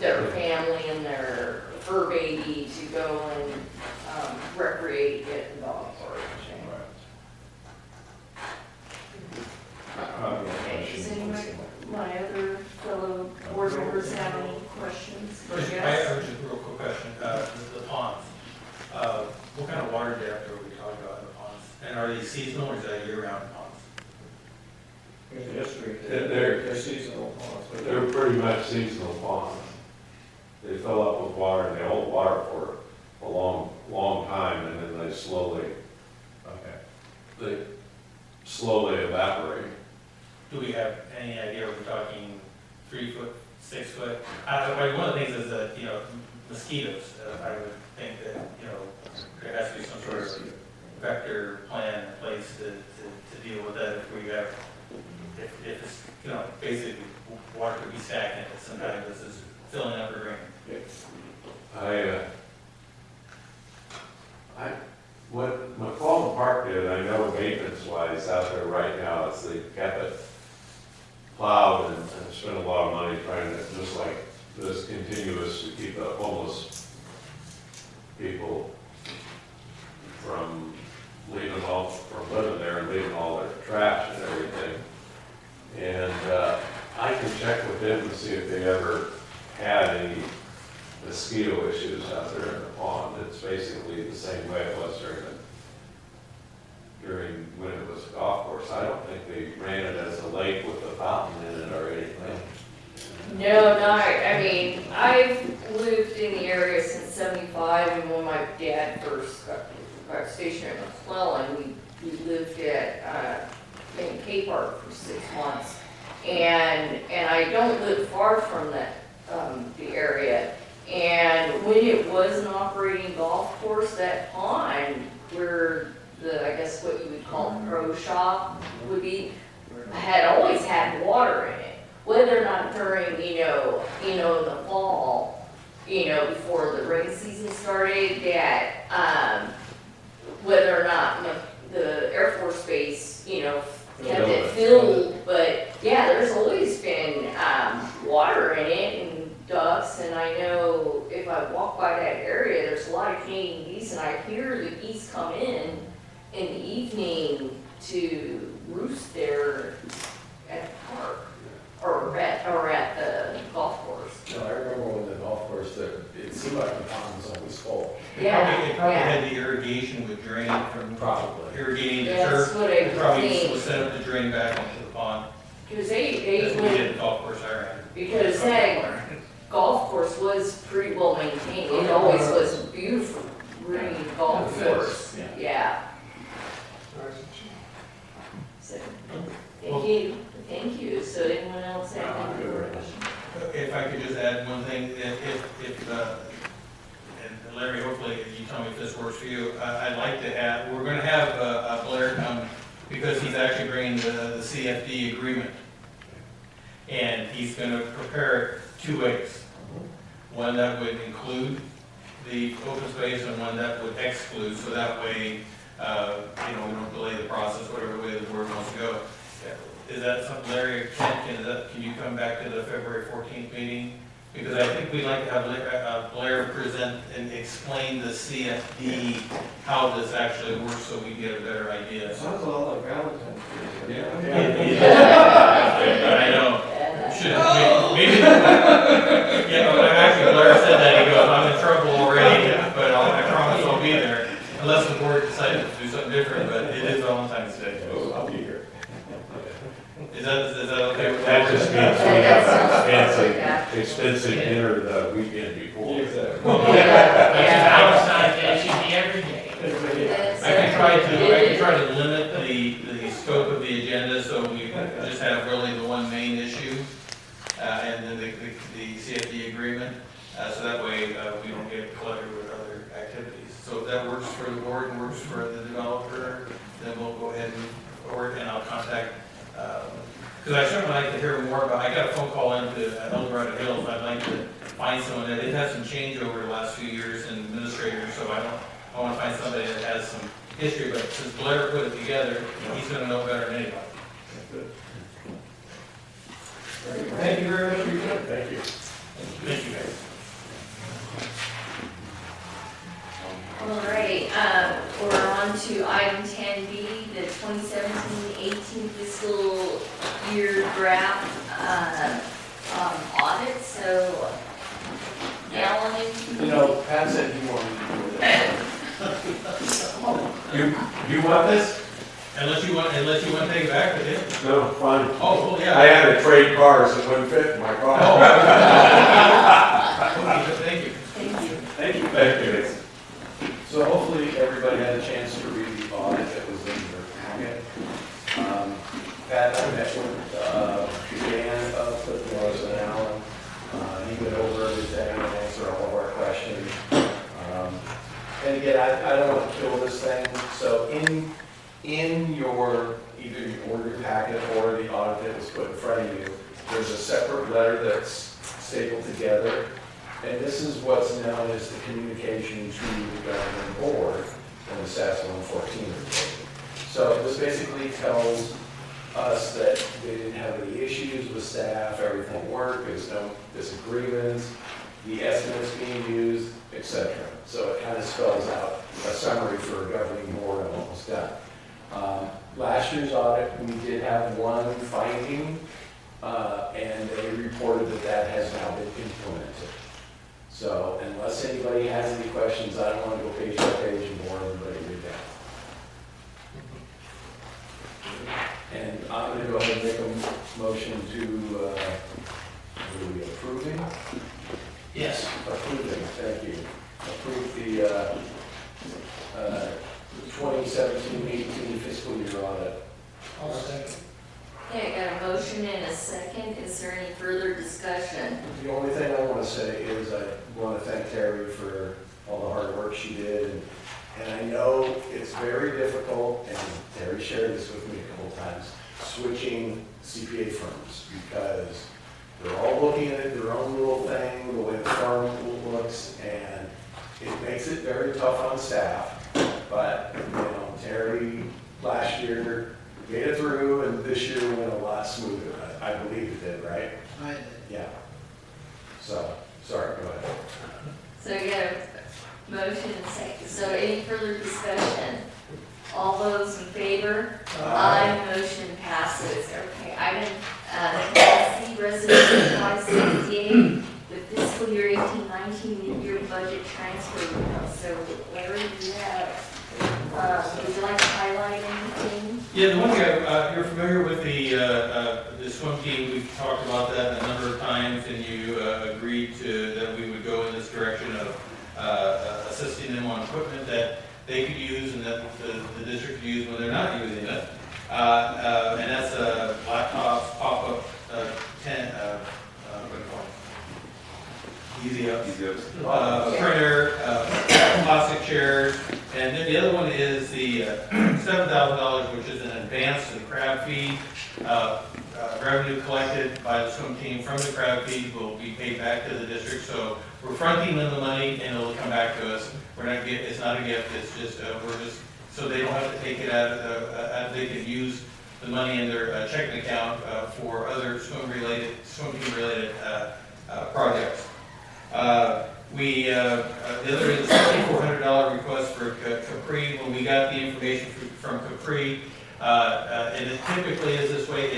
their family and their fur baby to go and, recreate at the dog park. Okay, does anyone, my other fellow board members have any questions? I have just a real quick question, the ponds. What kind of water depth are we talking about in the ponds? And are they seasonal or is that year-round ponds? There's a history. They're seasonal ponds. but They're pretty much seasonal ponds. They fill up with water and they hold water for a long, long time and then they slowly evaporate. Do we have any idea, are we talking 3 foot, 6 foot? One of the things is that, mosquitoes, I would think that, there has to be some sort of vector plan in place to deal with that if we have, if it's, basically water could be stagnant at some time, this is filling up or draining. What McClellan Park did, I know maintenance wise out there right now, is they kept it plowed and spent a lot of money trying to, just like this continuous, to keep the homeless people from living there and leaving all their trash and everything. And I can check with them to see if they ever had any mosquito issues out there in the pond. It's basically the same way it was during when it was a golf course. I don't think they ran it as a lake with a fountain in it or anything. No, I mean, I've lived in the area since '75, and when my dad first got stationed at McClellan, we lived at, in K Park for 6 months. And I don't live far from that, the area. And when it was an operating golf course, that pond where I guess what you would call the pro shop would be, had always had water in it. Whether or not during, the fall, before the rain season started, that, whether or not the Air Force Base, kept it filled, but yeah, there's always been, water in it and ducks, and I know if I walk by that area, there's a lot of Canadian geese, and I hear the geese come in the evening to roost there at the park, or at the golf course. No, I remember when the golf course, it seemed like the pond was always full. Yeah, It probably yeah. had the irrigation would drain from Probably. irrigating the That's turf. what I It probably think. was set up to drain back into the pond. Because That's they what we did went, at the golf course I ran. because that golf course was pretty well maintained. It always was a beautiful green golf Yeah, it course. is, Yeah. So, thank you. So anyone else have any other questions? If I could just add one thing, and Larry, hopefully you tell me if this works for you, I'd like to have, we're gonna have Blair come, because he's actually bringing the CFD agreement. And he's gonna prepare it 2 ways. One that would include the open space and one that would exclude, so that way, we don't delay the process, whatever way the board wants to go. Is that something, Larry, can you come back to the February 14th meeting? Because I think we'd like to have Blair present and explain the CFD, how this actually works, so we get a better idea. Sounds a lot like Valentine's Day. I know. Should, maybe, actually Blair said that, he goes, I'm in trouble already, but I promise I'll be there, unless the board decided to do something different, but it is Valentine's Day. I'll be here. Is that okay with That you? just means we have That a sounds like that. fancy, expensive dinner the weekend before. Exactly. Valentine's Day should be every day. I can try to limit the scope of the agenda, so we just have really the one main issue, and then the CFD agreement, so that way, we don't get cluttered with other activities. So that works for the board and works for the developer, then we'll go ahead and move forward, and I'll contact, because I certainly like to hear more about, I got a phone call into El Dorado Hills, I'd like to find someone that, they've had some change over the last few years in administrators, so I want to find somebody that has some history, but since Blair put it together, he's gonna know better than anybody. Thank you very much for your time. Thank you. Thank you, guys. All right, we're on to item 10B, the 2017-18 fiscal year draft audit. So, Alan, You know, Pat said he wanted to do this. You want this? Unless you want to take it back, but yeah. No, fine. Oh, well, yeah. I had to trade cars that wouldn't fit in my car. Okay, thank you. thank you. Thank you. Thank you. So hopefully everybody had a chance to read the audit that was in your packet. Pat, I met with Dan of Cliff Morris and Allen. He went over everything and answered all of our questions. And again, I don't want to kill this thing, so in your, either your packet or the audit that was put in front of you, there's a separate letter that's stapled together. And this is what's known as the communication to the governing board in the SAS 114 report. So this basically tells us that they didn't have any issues with staff, everything worked, there's no disagreements, the estimates being used, etc. So it kind of spells out a summary for a governing board on what was done. Last year's audit, we did have one finding, and they reported that that has now been implemented. So unless anybody has any questions, I don't want to go page by page and bore everybody read that. And I'm going to go ahead and make a motion to, are we approving? Yes. Approving, thank you. Approve the 2017-18 fiscal year audit. I'll second. Okay, I got a motion and a second. Is there any further discussion? The only thing I want to say is I want to thank Terry for all the hard work she did. And I know it's very difficult, and Terry shared this with me a couple times, switching CPA firms, because they're all looking at their own little thing, the way the firm looks, and it makes it very tough on staff. But, you know, Terry last year made it through, and this year went a lot smoother. I believe it did, right? I did. Yeah. So, sorry, go ahead. So you got a motion and second. So any further discussion? All those in favor? Aye. Motion passes. Okay, item C, resolution 568, the fiscal year 18-19 mid-year budget transfer. So Larry, do you have, would you like to highlight anything? Yeah, the one thing, you're familiar with the swim team, we've talked about that a number of times, and you agreed to, that we would go in this direction of assisting them on equipment that they could use and that the district could use when they're not using it. And that's laptops, pop-up, what do you call it? Easy ups. Printer, plastic chairs, and then the other one is the $7,000, which is an advance to the crab feed. Revenue collected by the swim team from the crab feed will be paid back to the district, so we're fronting them the money and it'll come back to us. It's not a gift, it's just, so they don't have to take it out, they can use the money in their checking account for other swim team related projects. The other is a $6,400 request for Capri. When we got the information from Capri, and it typically is this way,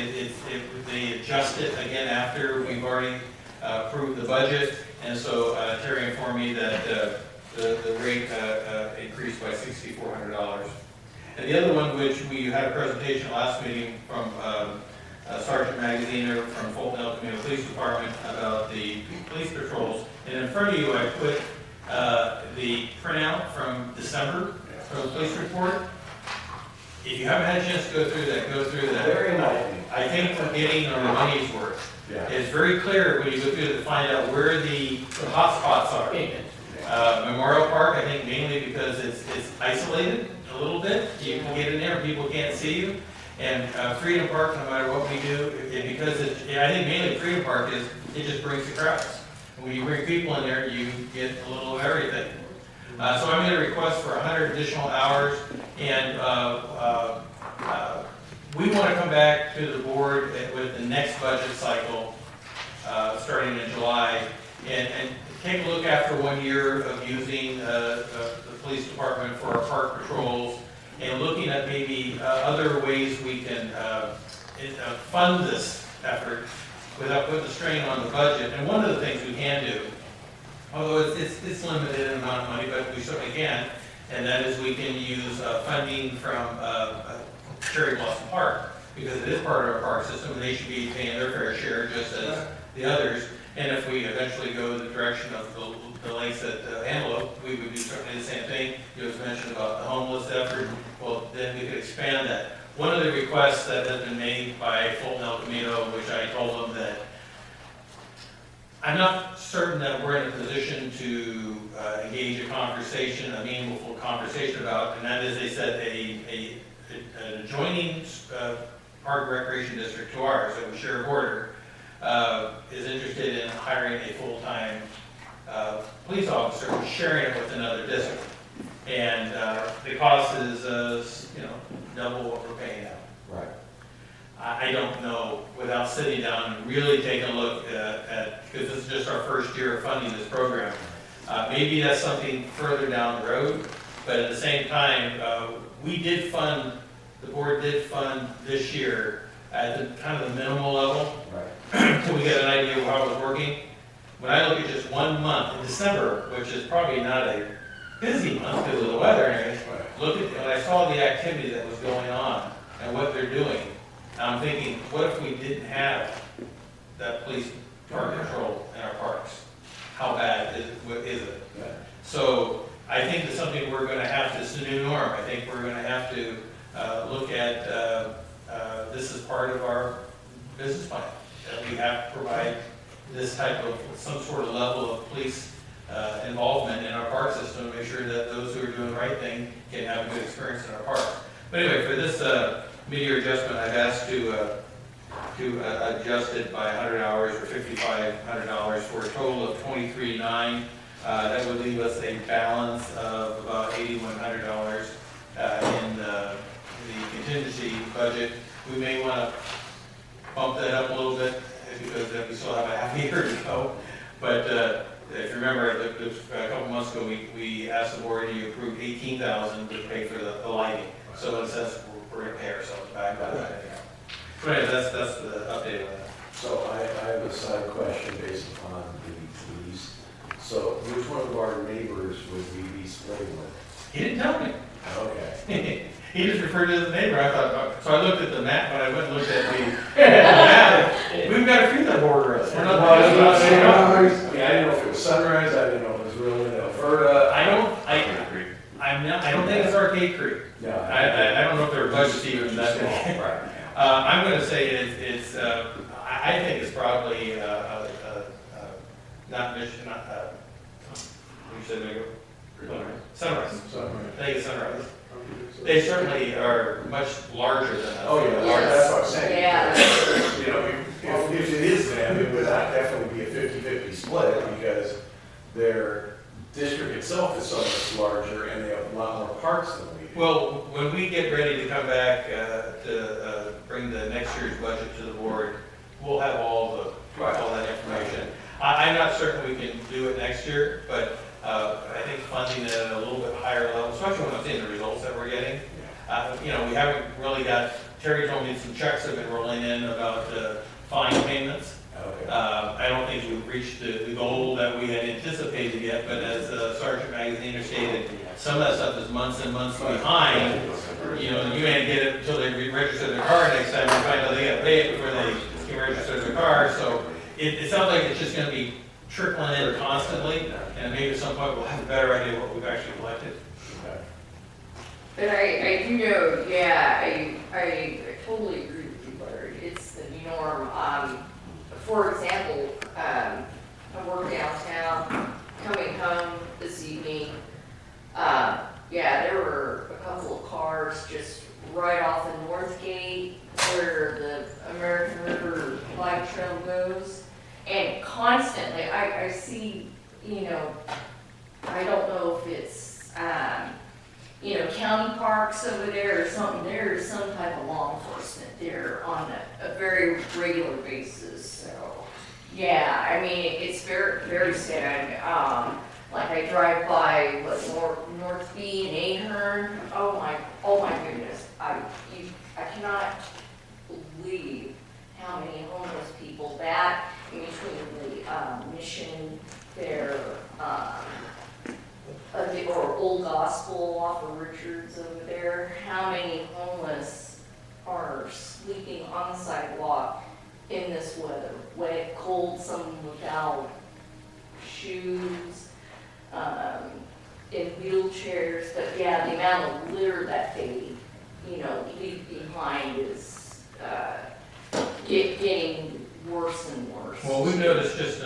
they adjust it again after we've already approved the budget, and so Terry informed me that the rate increased by $6,400. And the other one, which we had a presentation last meeting from Sergeant Magaziner from Fulton El Camino Police Department about the police patrols. And in front of you, I put the printout from December for the police report. If you haven't had a chance to go through that. Very enlightening. I think we're getting our money's worth. Yeah. It's very clear when you go through it to find out where the hot spots are. Memorial Park, I think mainly because it's isolated a little bit. You can get in there, people can't see you. And Freedom Park, no matter what we do, because I think mainly Freedom Park is, it just brings the crowds. And when you bring people in there, you get a little of everything. So I'm going to request for 100 additional hours, and we want to come back to the board with the next budget cycle, starting in July, and take a look after 1 year of using the police department for our park patrols, and looking at maybe other ways we can fund this effort without putting a strain on the budget. And one of the things we can do, although it's limited in amount of money, but we certainly can, and that is we can use funding from Cherry Blossom Park, because it is part of our park system, and they should be paying their fair share just as the others. And if we eventually go the direction of the lakes at Antelope, we would do certainly the same thing. You was mentioned about the homeless effort. Well, then we could expand that. One of the requests that has been made by Fulton El Camino, which I told them that I'm not certain that we're in a position to engage a conversation, a meaningful conversation about, and that is, they said an adjoining park recreation district to ours that we share a border is interested in hiring a full-time police officer, sharing it with another district. And the cost is, double what we're paying now. Right. I don't know, without sitting down and really taking a look at, because this is just our first year of funding this program. Maybe that's something further down the road, but at the same time, the board did fund this year at the kind of the minimal level, Right. until we get an idea of how it was working. When I look at just 1 month in December, which is probably not a busy month because of the weather and everything, when I saw the activity that was going on and what they're doing, I'm thinking, what if we didn't have that police park control in our parks? How bad is it? Yeah. So I think it's something we're going to have to, it's the new norm. I think we're going to have to look at, this is part of our business plan. That we have to provide this type of, some sort of level of police involvement in our park system to make sure that those who are doing the right thing can have a good experience in our parks. But anyway, for this mid-year adjustment, I've asked to adjust it by 100 hours or $5,500 for a total of $23,900. That would leave us a balance of about $8,100 in the contingency budget. We may want to bump that up a little bit because we still have a half a year to go. But if you remember, a couple months ago, we asked the board to approve $18,000 to pay for the lighting. So in a sense, we're going to pay ourselves back by that. But anyway, that's the update on that. So I have a side question based upon the lease. So which one of our neighbors would we be splitting with? He didn't tell me. Okay. He just referred to the neighbor. I thought, so I looked at the map, but I went and looked at the map. We've got a few that border us. We're not. I didn't know if it was Sunrise, I didn't know if it was really Alberta. I don't think it's Arcade Creek. No. I don't know if their budget's even that big. Right. I'm gonna say it's, I think it's probably, not Mission, not, you said maybe? Sunrise. I think it's Sunrise. They certainly are much larger than us. Oh, yeah, Yes. that's what I'm saying. Yeah. You know, if it is them, it would not definitely be a 50-50 split because their district itself is so much larger and they have a lot more parks than we do. Well, when we get ready to come back to bring the next year's budget to the board, we'll have all that information. I'm not certain we can do it next year, but I think funding it at a little bit higher level, especially when I'm seeing the results that we're getting. We haven't really got, Terry told me some checks have been rolling in about fine payments. Okay. I don't think we've reached the goal that we had anticipated yet, but as Sergeant Magaziner stated, some of that stuff is months and months behind. You may get it until they re-register their car next time, and find out they gotta pay it before they can register their car. So it sounds like it's just gonna be trickling in constantly, and maybe at some point we'll have a better idea what we've actually collected. But I do know, yeah, I totally agree with you, Bart. It's the new norm. For example, I work downtown, coming home this evening, yeah, there were a couple of cars just right off the North Gate where the American River Bike Trail goes. And constantly, I see, you know, I don't know if it's, you know, county parks over there or something. There's some type of law enforcement there on a very regular basis, so. Yeah, I mean, it's very, very sad. Like I drive by, North B and Ahern, oh my goodness. I cannot believe how many homeless people that, in between the, Mission there, or Old Gospel off of Richards over there, how many homeless are sleeping on the sidewalk in this weather, wet, cold, some without shoes, in wheelchairs, but yeah, the amount of litter that they, you know, leave behind is, getting worse and worse. Well, we've noticed just,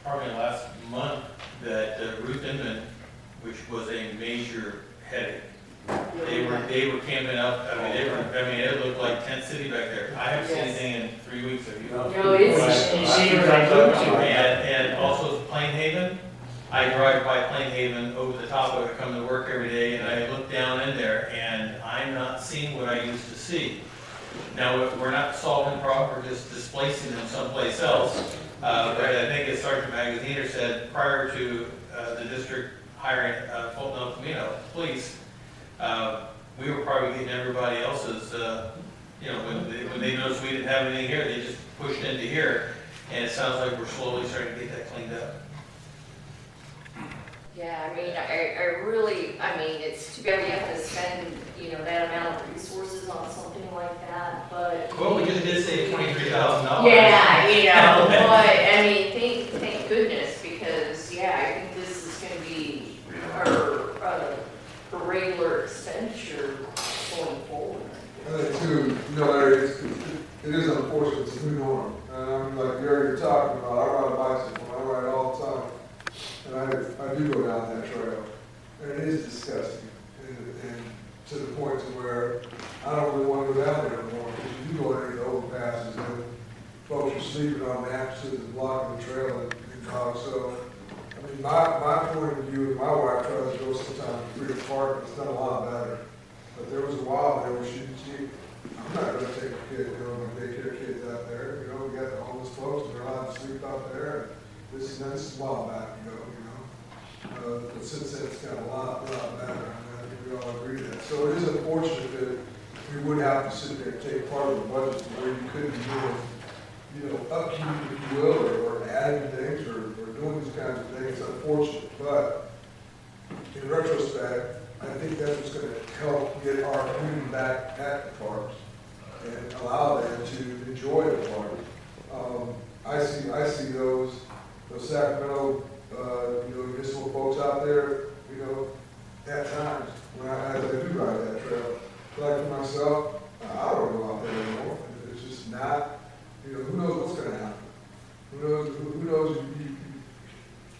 probably last month that Ruth Inman, which was a major headache, they were camping out, it looked like tent city back there. I haven't seen Yes. anything in 3 weeks, have you? No, it's, You see where they go to. And also Plain Haven, I drive by Plain Haven over the top of it, come to work every day, and I look down in there, and I'm not seeing what I used to see. Now, we're not solving problems, we're just displacing them someplace else. But I think as Sergeant Magaziner said, prior to the district hiring Fulton El Camino police, we were probably getting everybody else's, you know, when they noticed we didn't have anything here, they just pushed into here. And it sounds like we're slowly starting to get that cleaned up. yeah, I mean, I really, I mean, it's too bad we have to spend, you know, that amount of resources on something like that, but. Well, we just did save $23,000. Yeah, you know, but, I mean, thank goodness, because, yeah, I think this is gonna be a regular expenditure going forward. I think too, you know, Larry, it is unfortunate, it's a new norm. Like you're talking about, I ride a bicycle, I ride all the time. And I do go down that trail, and it is disgusting. And to the point to where I don't really want to go down there anymore, because you do go into the overpasses, and folks are sleeping on mattresses and blocking the trail and dogs. So, I mean, my point of view, my wife tries to go sometimes to Freedom Park, it's done a lot better. But there was a while there where I'm not gonna take a kid, you know, my daycare kids out there, you know, we got the homeless folks, they're allowed to sleep out there. This is a while back ago, you know. But since then, it's got a lot better, and I think we all agree that. So it is unfortunate that we would have to sit there and take part of the budget to where you couldn't be doing, you know, upkeep, if you will, or adding things, or doing these kinds of things. It's unfortunate, but in retrospect, I think that's what's gonna help get our community back at the parks and allow them to enjoy the park. I see those Sacramento, you know, municipal folks out there, you know, at times, as I do ride that trail. Like for myself, I don't go out there anymore. It's just not, you know, who knows what's gonna happen? Who knows,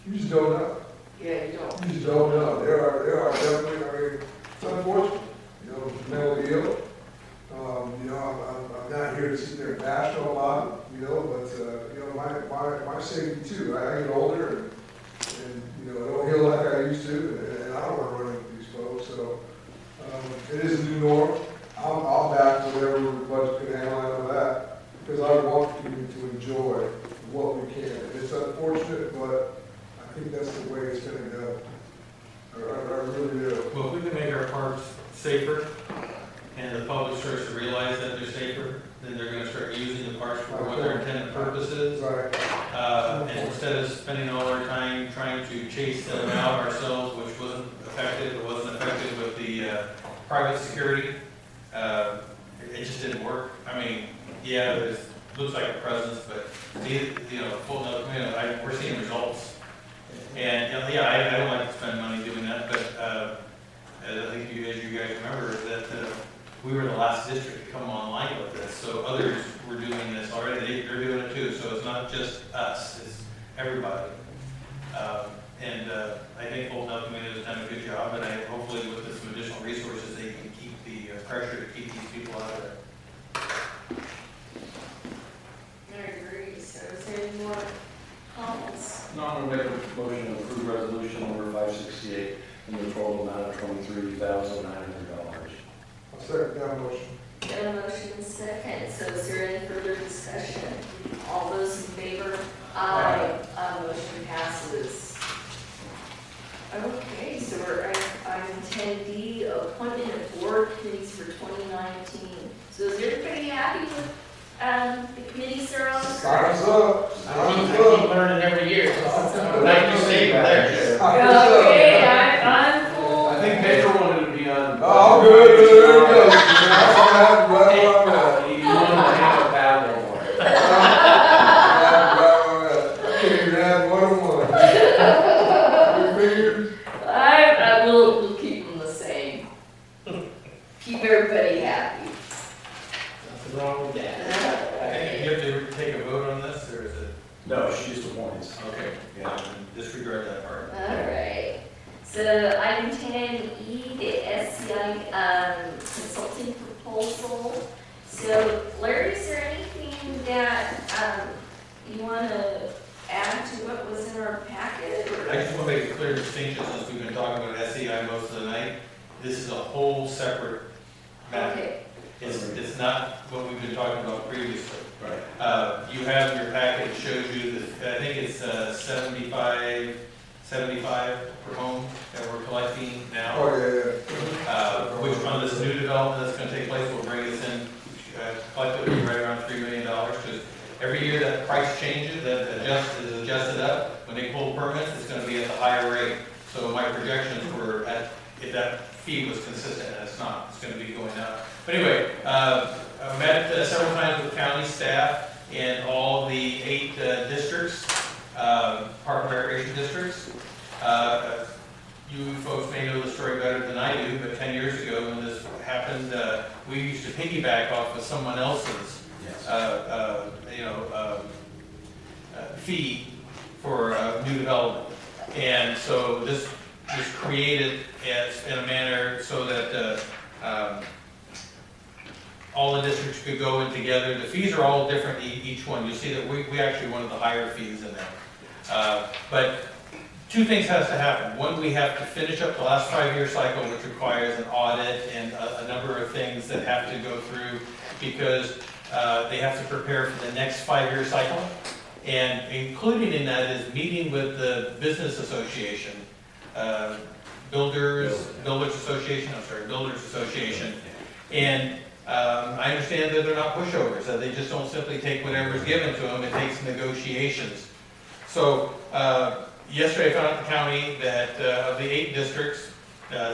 you just don't know. Yeah, you don't. You just don't know. There are definitely, I mean, it's unfortunate, you know, mentally ill. You know, I'm not here to sit there and bash on a lot, you know, but, you know, my safety too. I get older and, you know, I don't heal like I used to, and I don't want to run into these folks. So, it is a new norm. I'll back whatever the budget can handle out of that, because I want the community to enjoy what we can. And it's unfortunate, but I think that's the way it's gonna go. I really do. Well, if we can make our parks safer, and the public starts to realize that they're safer, then they're gonna start using the parks for what their intended purpose is. Right. And instead of spending all our time trying to chase them out ourselves, which wasn't effective, it wasn't effective with the private security, it just didn't work. I mean, yeah, it looks like a presence, but you know, Fulton El Camino, we're seeing results. And, you know, yeah, I don't like to spend money doing that, but I think as you guys remember, that we were the last district to come online with this, so others were doing this already, they're doing it too, so it's not just us, it's everybody. I think Old Elk Community has done a good job, and hopefully with some additional resources, they can keep the pressure to keep these people out of there. I agree, so is there any more comments? No, I'm gonna make a motion to approve resolution number 568 in the total amount of $23,900. I'll second that motion. Got a motion and second, so is there any further discussion? All those in favor? Aye. Motion passes. Okay, so we're at item 10D, appointment of board committees for 2019. So is everybody happy with the committees they're on? Signs up, I signs keep up. learning every year. Like you say, there. Okay, I'm full. I think Pedro wanted to be on. Oh, I'm good, there you go. I'm right where I'm at. He wanted to have a paddle more. I can't even add one on one. Three fingers. I will, we'll keep them the same. Keep everybody happy. Nothing wrong with that. And you have to take a vote on this, or is it, No, she just appoints. okay, yeah, disregard that part. All right. So item 10E, the SCI consulting proposal. So Larry, is there anything that you want to add to what was in our packet? Or? I just want to make a clear distinction, since we've been talking about SEI most of the night. This is a whole separate matter. Okay. It's not what we've been talking about previously. Right. You have your packet, it shows you that, I think it's 75 per home that we're collecting now. Oh, yeah, Which on this new development that's gonna take place will bring us in, collectively right around $3 million. Because every year that price changes, that is adjusted up, when they pull permits, it's gonna be at the higher rate. So my projections were if that fee was consistent, and it's not, it's gonna be going up. But anyway, I've met several times with county staff in all the 8 districts, park and recreation districts. You folks may know the story better than I do, but 10 years ago when this happened, we used to piggyback off of someone else's, fee for new development. And so this was created in a manner so that all the districts could go in together. The fees are all different, each one. You'll see that we actually one of the higher fees in there. But 2 things has to happen. One, we have to finish up the last 5-year cycle, which requires an audit and a number of things that have to go through because they have to prepare for the next 5-year cycle. And including in that is meeting with the business association, builders association. And I understand that they're not pushovers, that they just don't simply take whatever's given to them, it takes negotiations. So yesterday I found out the county that of the 8 districts,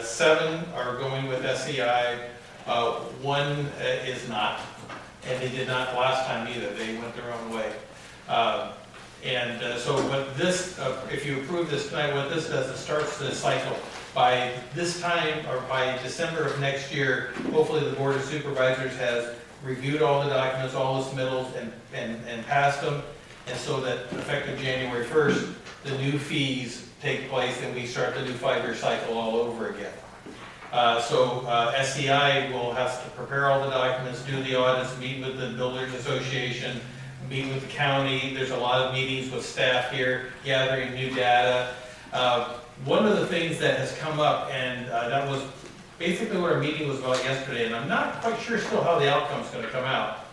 7 are going with SEI, 1 is not, and they did not last time either, they went their own way. So what this, if you approve this tonight, what this does, it starts the cycle. By this time, or by December of next year, hopefully the Board of Supervisors has reviewed all the documents, all the submittals, and passed them. And so that effective January 1st, the new fees take place and we start the new 5-year cycle all over again. SEI will have to prepare all the documents, do the audits, meet with the Builders Association, meet with the county. There's a lot of meetings with staff here, gathering new data. One of the things that has come up, and that was basically what our meeting was about yesterday, and I'm not quite sure still how the outcome's going to come out,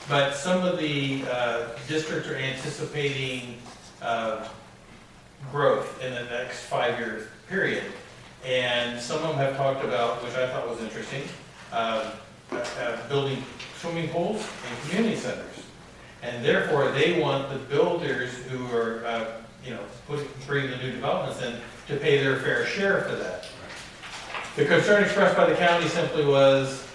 but some of the districts are anticipating growth in the next 5-year period, and some of them have talked about, which I thought was interesting, building swimming pools and community centers. And therefore, they want the builders who are, bringing the new developments in to pay their fair share for that. The concern expressed by the county simply was,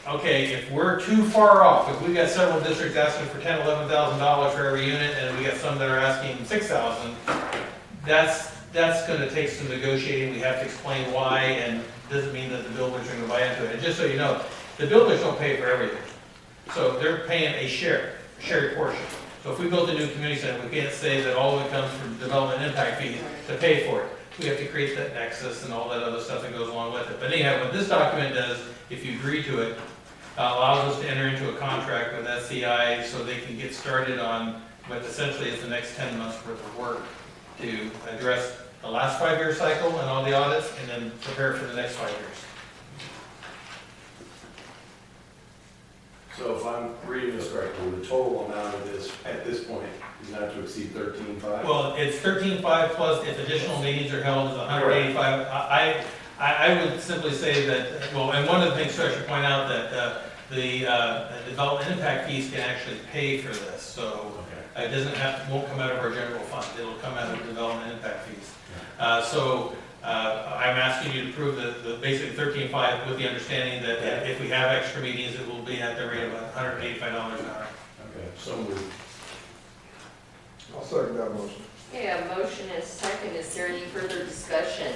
okay, if we're too far off, if we've got several districts asking for $10,000, $11,000 for every unit, and we got some that are asking $6,000, that's going to take some negotiating. We have to explain why, and doesn't mean that the builders are going to buy into it. And just so you know, the builders don't pay for everything. So they're paying a shared portion. So if we build a new community center, we can't say that all of it comes from development impact fees to pay for it. We have to create that nexus and all that other stuff that goes along with it. But anyhow, what this document does, if you agree to it, allows us to enter into a contract with SCI so they can get started on what essentially is the next 10 months worth of work to address the last 5-year cycle and all the audits, and then prepare for the next 5 years. So if I'm reading this correctly, the total amount of this, at this point, is not to exceed 13.5? Well, it's 13.5 plus if additional meetings are held is 185. I would simply say that, well, and one of the things too, I should point out that the development impact fees can actually pay for this. So it doesn't have, won't come out of our general fund. It'll come out of development impact fees. I'm asking you to approve the basic 13.5 with the understanding that if we have extra meetings, it will be at the rate of $185 an hour. Okay, so moved. I'll second that motion. Okay, a motion is second. Is there any further discussion?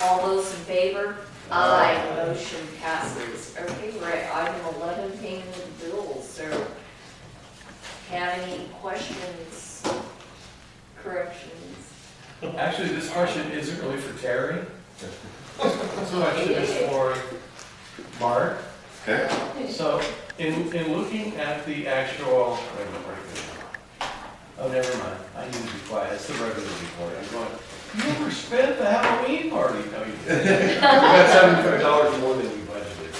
All those in favor? Aye. Motion passes. Okay, we're at item 11, payment of bills. So, have any questions, corrections? Actually, this question isn't really for Terry. This question is for Mark. Okay. So, in looking at the actual, oh, never mind, I need to be quiet, it's the regular report. I'm going, you never spent the Halloween party. No, you didn't. You got $75 more than you budgeted.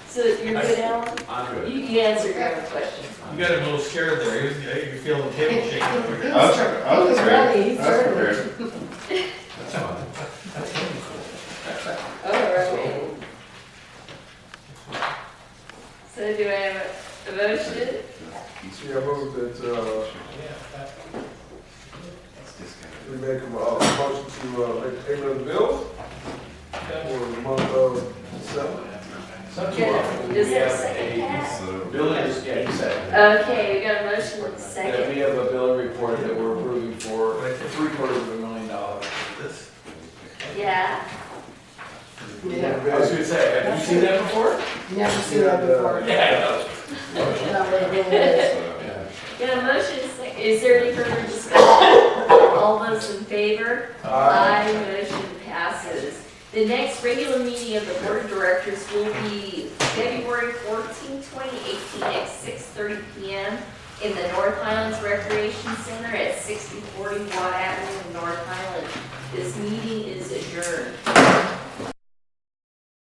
So, you're good, Alan? I'm good. You answered your own question. You got him a little scared there. You're feeling the table shaking over here. I was prepared. I was prepared. That's fine. All right. So, do I have a motion? Yeah, I move that, we make a motion to make payment of the bills for the month of December. Not too often, Does we that have second a pass? So, billing, yeah, you said it. Okay, we got a motion and a That second. we have a billing report that we're approving for $750,000. This- Yeah. I was gonna say, have you seen that before? Never seen that before. Yeah. Not what it is. Got a motion and a second. Is there any further discussion? All those in favor? Aye. Motion passes. The next regular meeting of the Board of Directors will be February 14, 2018 at 6:30 p.m. in the North Highlands Recreation Center at 6040 Watt Avenue in North Highlands. This meeting is adjourned.